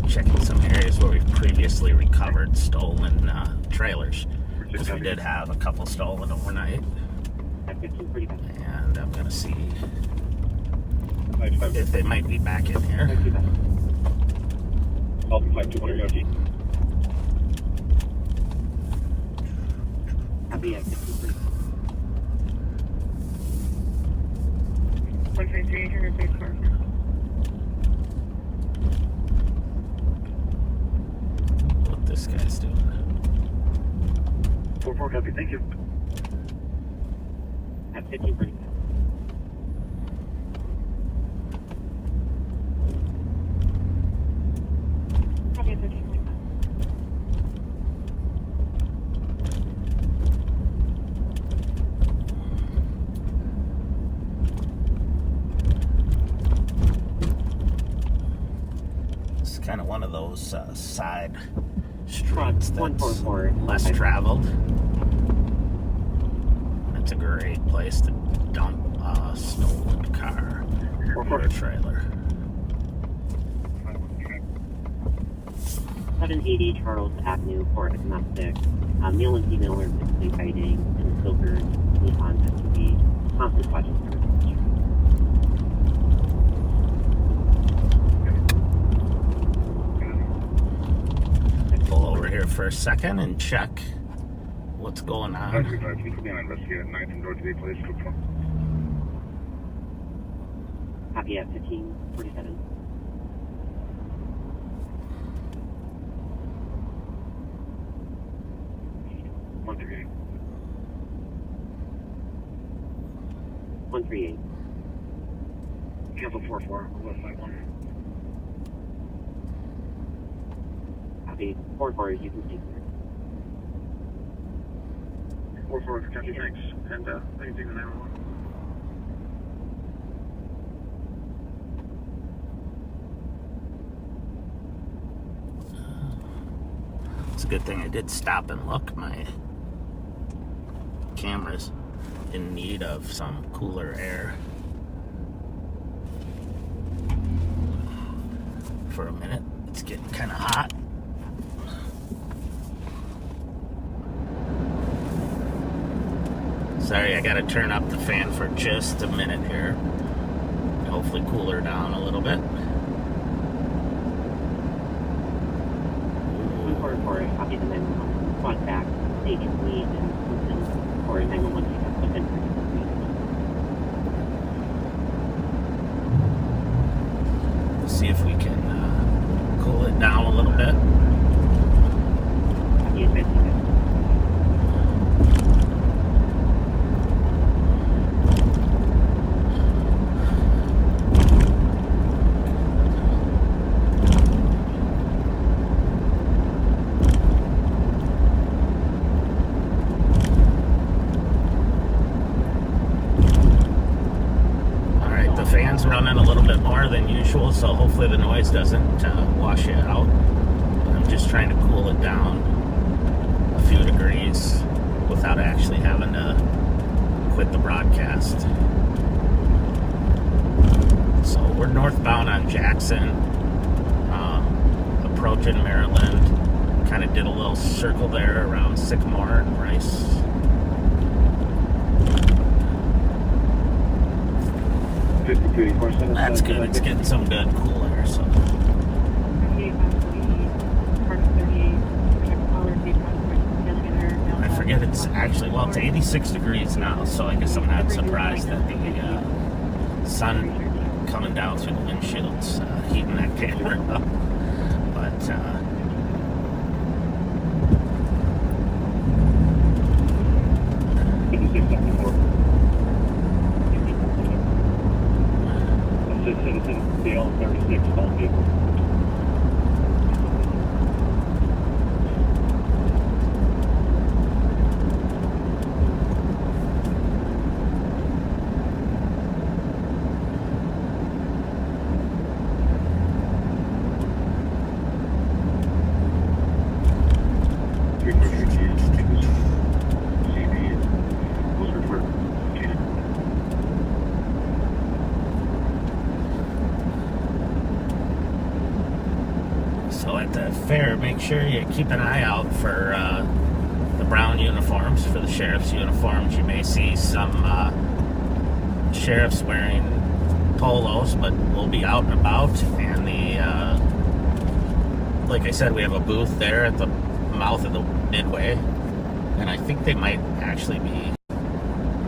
Checking some areas where we've previously recovered stolen trailers. Because we did have a couple stolen overnight. And I'm going to see if they might be back in here. I'll 5200 Yogi. Copy at 53. 153, turn your face forward. What this guy's doing. 4-4, copy, thank you. At 53. Copy at 13.5. It's kind of one of those side streets that's 144. less traveled. It's a great place to dump a stolen car or a trailer. 780 Charles Avenue for a domestic. Male and female are physically fighting in a silver Nissan SUV. Constant watching service. Pull over here for a second and check what's going on. Copy at 1547. One three eight. 138. Cancel 4-4, West Side 1. Copy 44. You can take there. 4-4, copy, thanks. And anything in 911? It's a good thing I did stop and look. My camera's in need of some cooler air for a minute. It's getting kind of hot. Sorry, I gotta turn up the fan for just a minute here. Hopefully cool her down a little bit. 144. Copy the 911. Squad back. Agent lead and for 911 pickup within 30 Let's see if we can cool it down a little bit. Copy at 50. Running a little bit more than usual, so hopefully the noise doesn't wash it out. But I'm just trying to cool it down a few degrees without actually having to quit the broadcast. So we're northbound on Jackson, approaching Maryland. Kind of did a little circle there around Sycamore and Rice. 284 That's good. It's getting some good cool air. So 38, 540, part of 38, check collar, page 1, together, I forget it's actually, well, it's 86 degrees now. So I guess I'm not surprised that the sun coming down through the windshield's heating that camera up. But Citizen Dale 36 call vehicle. so at the fair, make sure you keep an eye out for the brown uniforms, for the sheriff's uniforms. You may see some sheriffs wearing polos, but we'll be out and about. And like I said, we have a booth there at the mouth of the Midway, and I think they might actually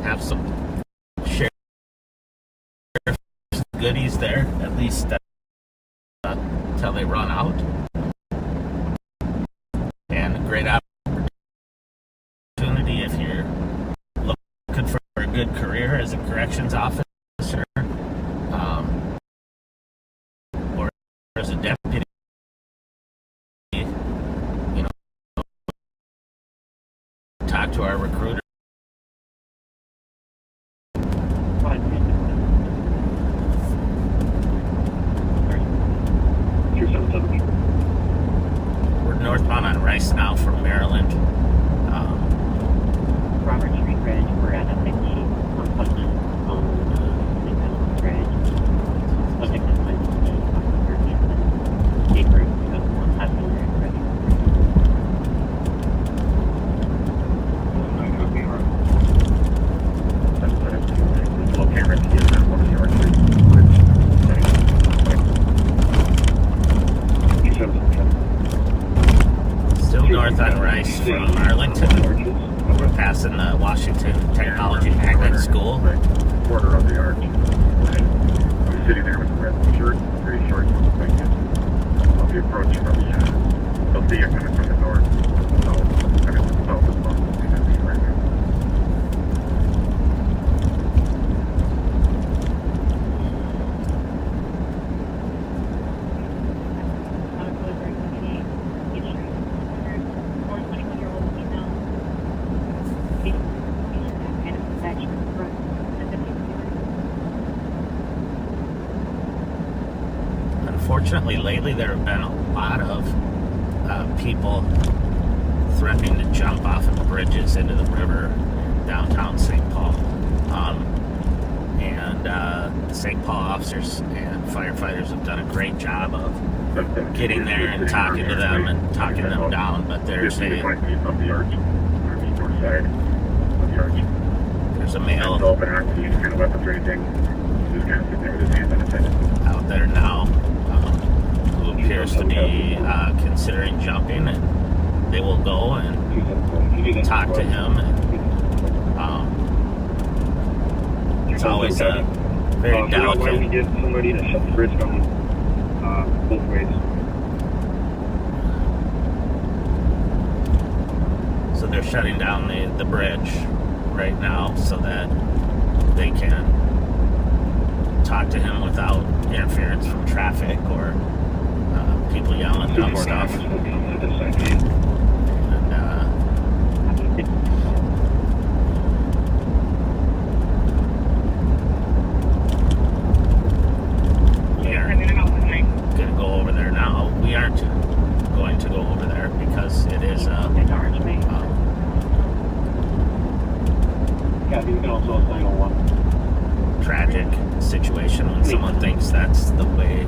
have some sheriff's goodies there, at least until they run out. And a great opportunity if you're looking for a good career as a corrections officer, or as a deputy. You know, talk to our recruiter. We're northbound on Rice now from Maryland. Robert Street Bridge, we're at FIT on Pleasant on St. John's Bridge. Subject is Wednesday, October 13th. Gate route 2001 passenger bridge. Still north on Rice from Arlington. We're passing the Washington Technology Magnet School. Quarter of the arch. I'm sitting there with a red shirt, very short, like this. I'll be approaching from the, they'll see you coming from the north. So, I'm in the south as well. Right now. Unfortunately, lately there have been a lot of people threatening to jump off of bridges into the river downtown St. Paul. And the St. Paul officers and firefighters have done a great job of getting there and talking to them and talking them down. But there's a male out there now who appears to be considering jumping, and they will go and talk to him. And it's always a very delicate. Why don't we get somebody to shut the bridge down both ways? So they're shutting down the bridge right now so that they can talk to him without interference from traffic or people yelling dumb stuff. We aren't going to go over there now. We aren't going to go over there because it is you can also assign a one. Tragic situation when someone thinks that's the way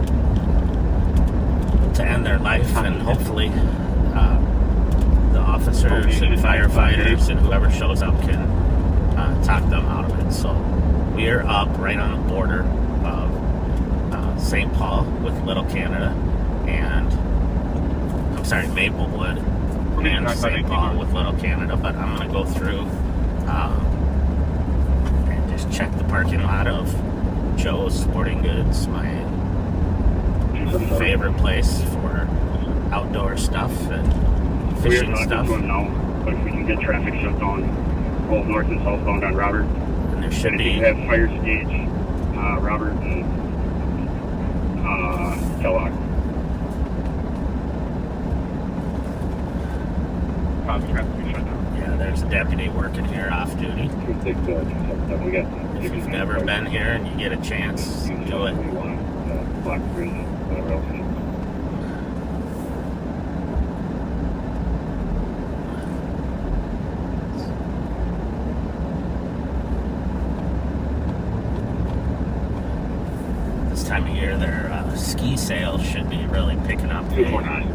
to end their life, and hopefully the officers and firefighters and whoever shows up can talk them out of it. So we are up right on the border of St. Paul with Little Canada, and I'm sorry, Maplewood and St. Paul with Little Canada. But I'm going to go through and just check the parking lot of Joe's Sporting Goods, my favorite place for outdoor stuff and fishing stuff. But if we can get traffic shut down both north and southbound on Robert, And there should and be. if you have fire stage, Robert and Kellogg. Traffic shut down. Yeah, there's a deputy working here off duty. If you've never been here and you get a chance, do it. Black Bridge, whatever else it is. This time of year, their ski sales should be really picking up. 249.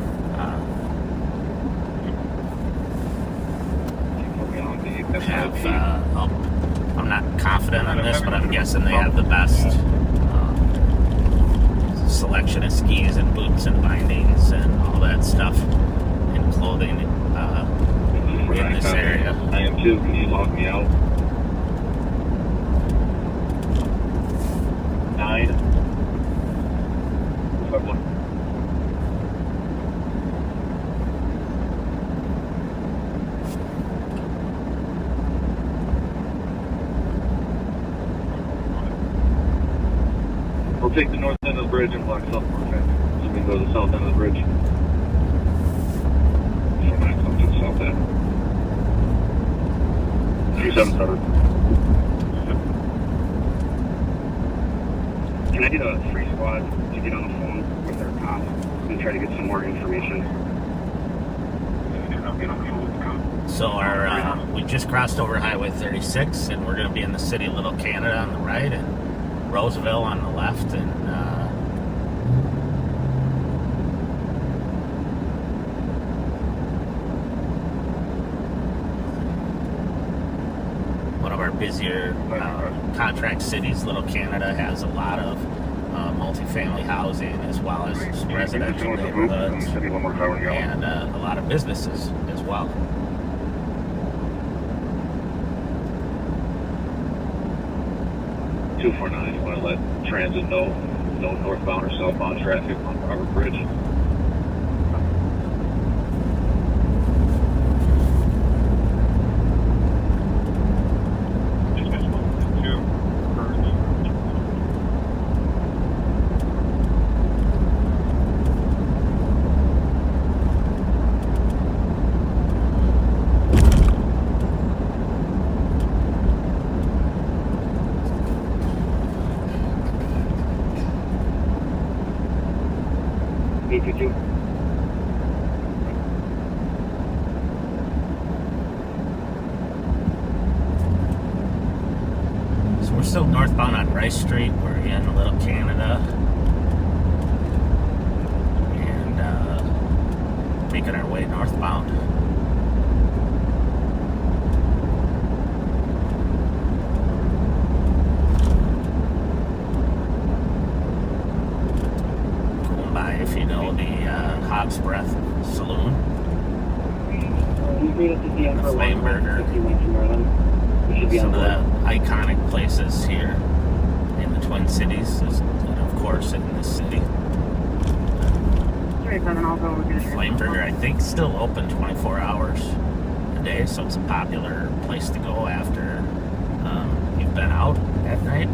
I'm not confident on this, but I'm guessing they have the best selection of skis and boots and bindings and all that stuff and clothing in this area. I am too. Can you log me out? 9. We'll take the north end of the bridge and block southbound traffic. So we can go to the south end of the bridge. So I come to the south end. 377. Can I get a free squad to get on the phone with their cop and try to get some more information? I'll get on the phone with the cop. So we just crossed over Highway 36, and we're going to be in the city of Little Canada on the right, and Roseville on the left, and one of our busier contract cities. Little Canada has a lot of multifamily housing as well as residential neighborhoods and a lot of businesses as well. You want to let transit know no northbound or southbound traffic on Robert Bridge. So we're still northbound on Rice Street. We're in Little Canada. And making our way northbound. Going by, if you know, the Hog's Breath Saloon. The Flame Burger. Some of the iconic places here in the Twin Cities, and of course in this city. Flame Burger, I think, still open 24 hours a day, so it's a popular place to go after you've been out at night.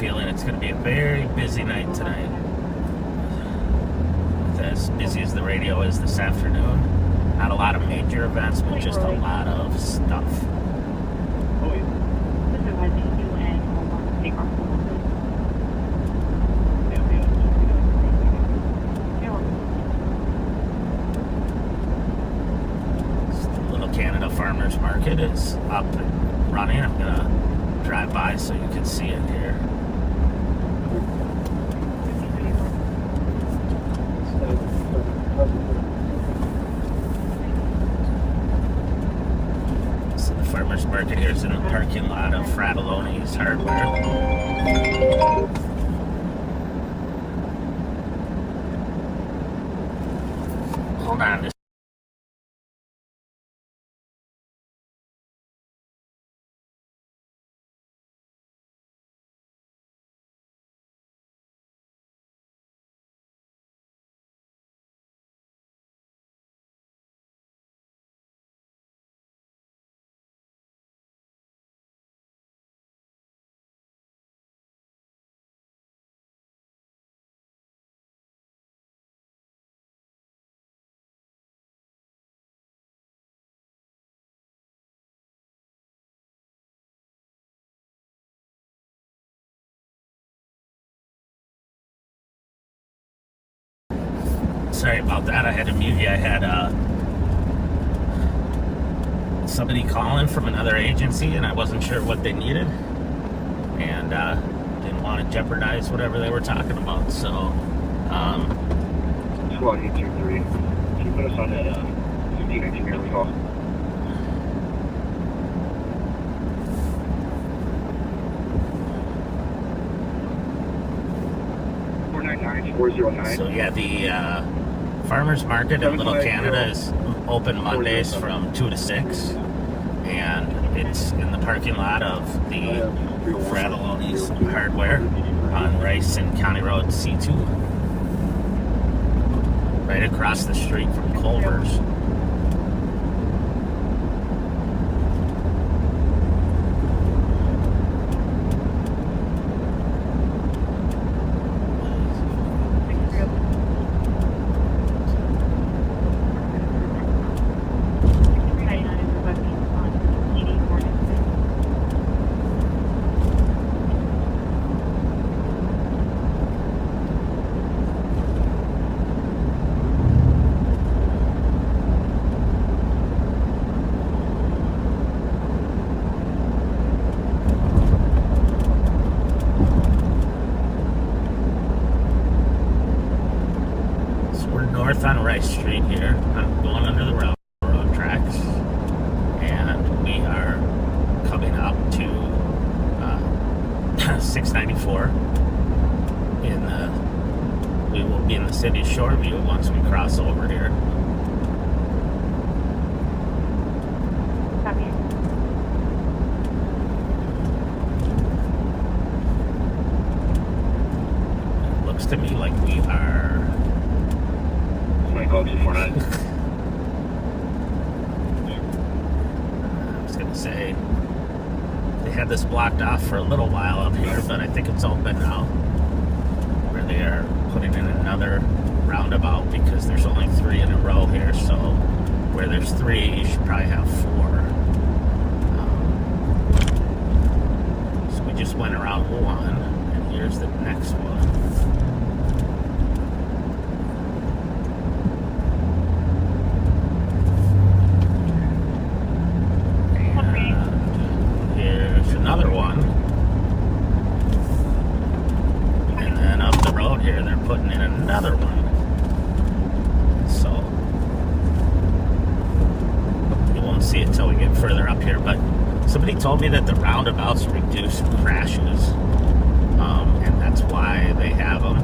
Feeling it's going to be a very busy night tonight. As busy as the radio is this afternoon, Not a lot of major events, but just a lot of stuff. Oh, yeah. Canada Farmers Market is up and running. I'm gonna drive by so you can see it here. So the farmers market here is in the parking lot of Fratelloni's Hardware. Hold on. Sorry about that. I had to mute you. I had somebody calling from another agency, and I wasn't sure what they needed, and didn't want to jeopardize whatever they were talking about. So, Squad 823. Can you put us on that 1519 yearly call? so yeah, the farmers market in Little Canada is open Mondays from 2 to 6, and it's in the parking lot of the Fratelloni's Hardware on Rice and County Road C2, right across the street from Culver's. On Rice Street here. I'm going under the railroad tracks, and we are coming up to 694. We will be in the city of Shoreview once we cross over here. It looks to me like we are. Call 249. I was gonna say they had this blocked off for a little while up here, but I think it's open now, where they are putting in another roundabout because there's only 3 in a row here. So where there's 3, you should probably have 4. So we just went around 1, and here's the next one. Another one, and then up the road here they're putting in another one, so you won't see it till we get further up here. But somebody told me that the roundabouts reduce crashes, and that's why they have them,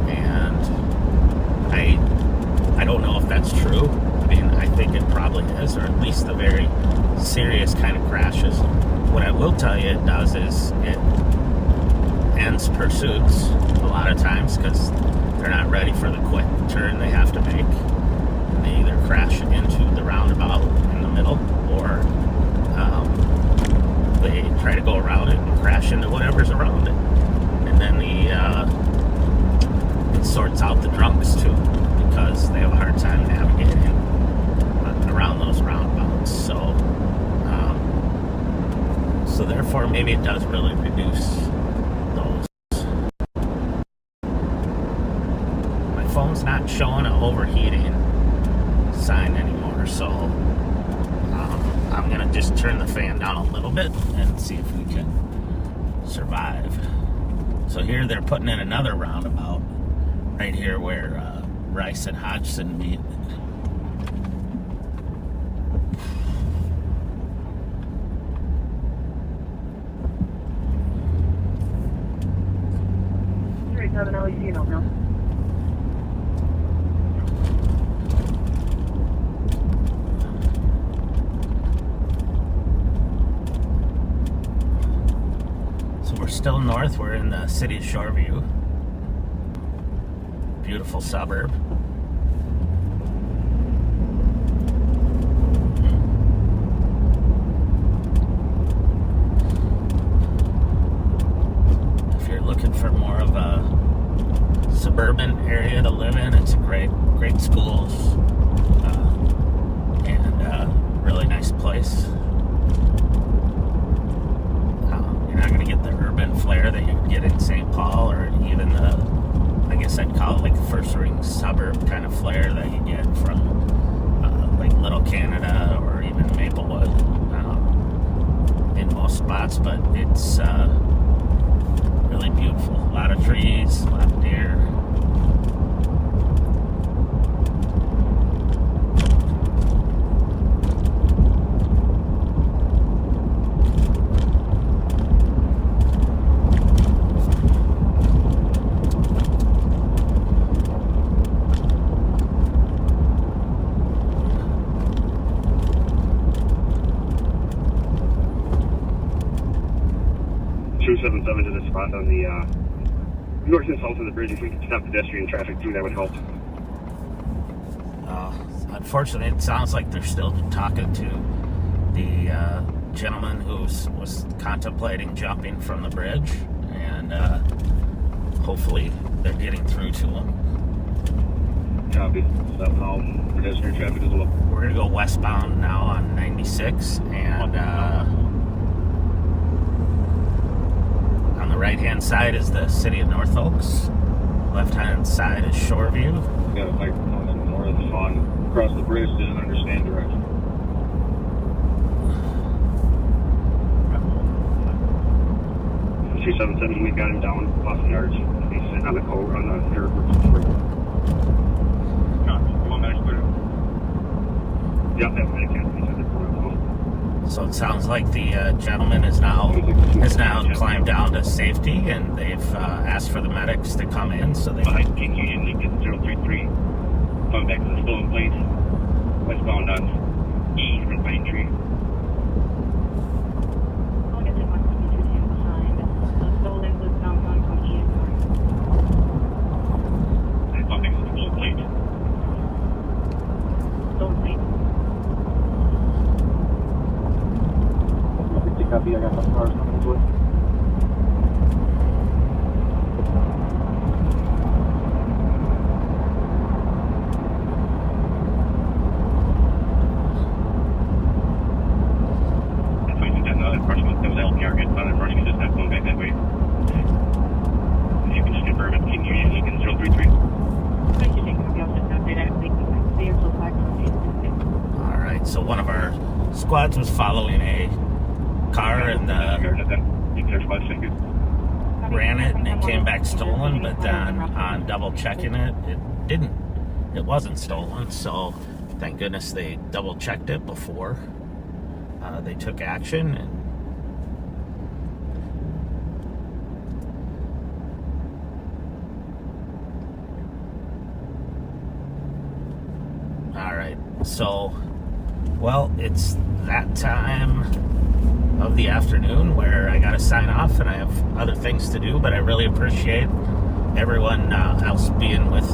and I don't know if that's true. I mean, I think it probably is, or at least the very serious kind of crashes. What I will tell you it does is it ends pursuits a lot of times because they're not ready for the quick turn they have to make. And they either crash into the roundabout in the middle, or they try to go around it and crash into whatever's around it. And then it sorts out the drunks too, because they have a hard time navigating maybe it does really reduce those. My phone's not showing an overheating sign anymore, so I'm gonna just turn the fan down a little bit and see if we can survive. So here they're putting in another roundabout right here where Rice and Hodgson meet. Have an LEC note now. So we're still north. We're in the city of Shoreview. Beautiful suburb. If you're looking for more of a suburban area to live in, it's a great schools and really nice place. You're not going to get the urban flair that you get in St. Paul, or even the, I guess I'd call it like the first ring suburb kind of flair that you get from like Little Canada or even Maplewood in most spots, but it's really beautiful. A lot of trees, a lot of deer. To the spot on the north and south of the bridge. If we could stop pedestrian traffic too, that would help. Unfortunately, it sounds like they're still talking to the gentleman who was contemplating jumping from the bridge, and hopefully they're getting through to him. Copy. Stop how pedestrian traffic is a little. We're going to go westbound now on 96, and on the right-hand side is the city of North Oaks. Left-hand side is Shoreview. Got a bike coming north on across the bridge, didn't understand direction. Two 770, we got him down, Boston Yards. He's sitting on the coat on the third. Yeah, that's So it sounds like the gentleman has now climbed down to safety, and they've asked for the medics to come in. So they. Behind King Union, Lincoln 033, coming back to the stolen place, westbound on E from Pine Tree. I'll get to 122 behind. The stolen was downtown from E. And coming back to the stolen plate. Stolen plate. Copy, I got some cars coming this way. That's why you got another person that was LPR getting on and running, just not going back that way. If you can just confirm it, King Union, Lincoln 033. Alright, so one of our squads was following a car and ran it, and it came back stolen, but then on double checking it, it wasn't stolen. So thank goodness they double checked it before they took action. And all right, so well, it's that time of the afternoon where I gotta sign off and I have other things to do, but I really appreciate everyone else being with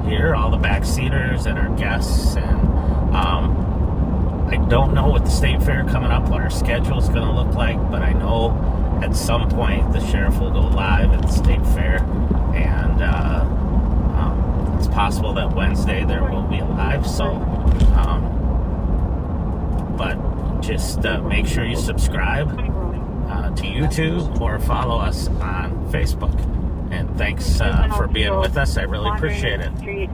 here, all the backseaters and our guests. And I don't know what the state fair coming up, what our schedule is going to look like, but I know at some point the sheriff will go live at the state fair, and it's possible that Wednesday there will be a live. So but just make sure you subscribe to YouTube or follow us on Facebook. And thanks for being with us. I really appreciate it.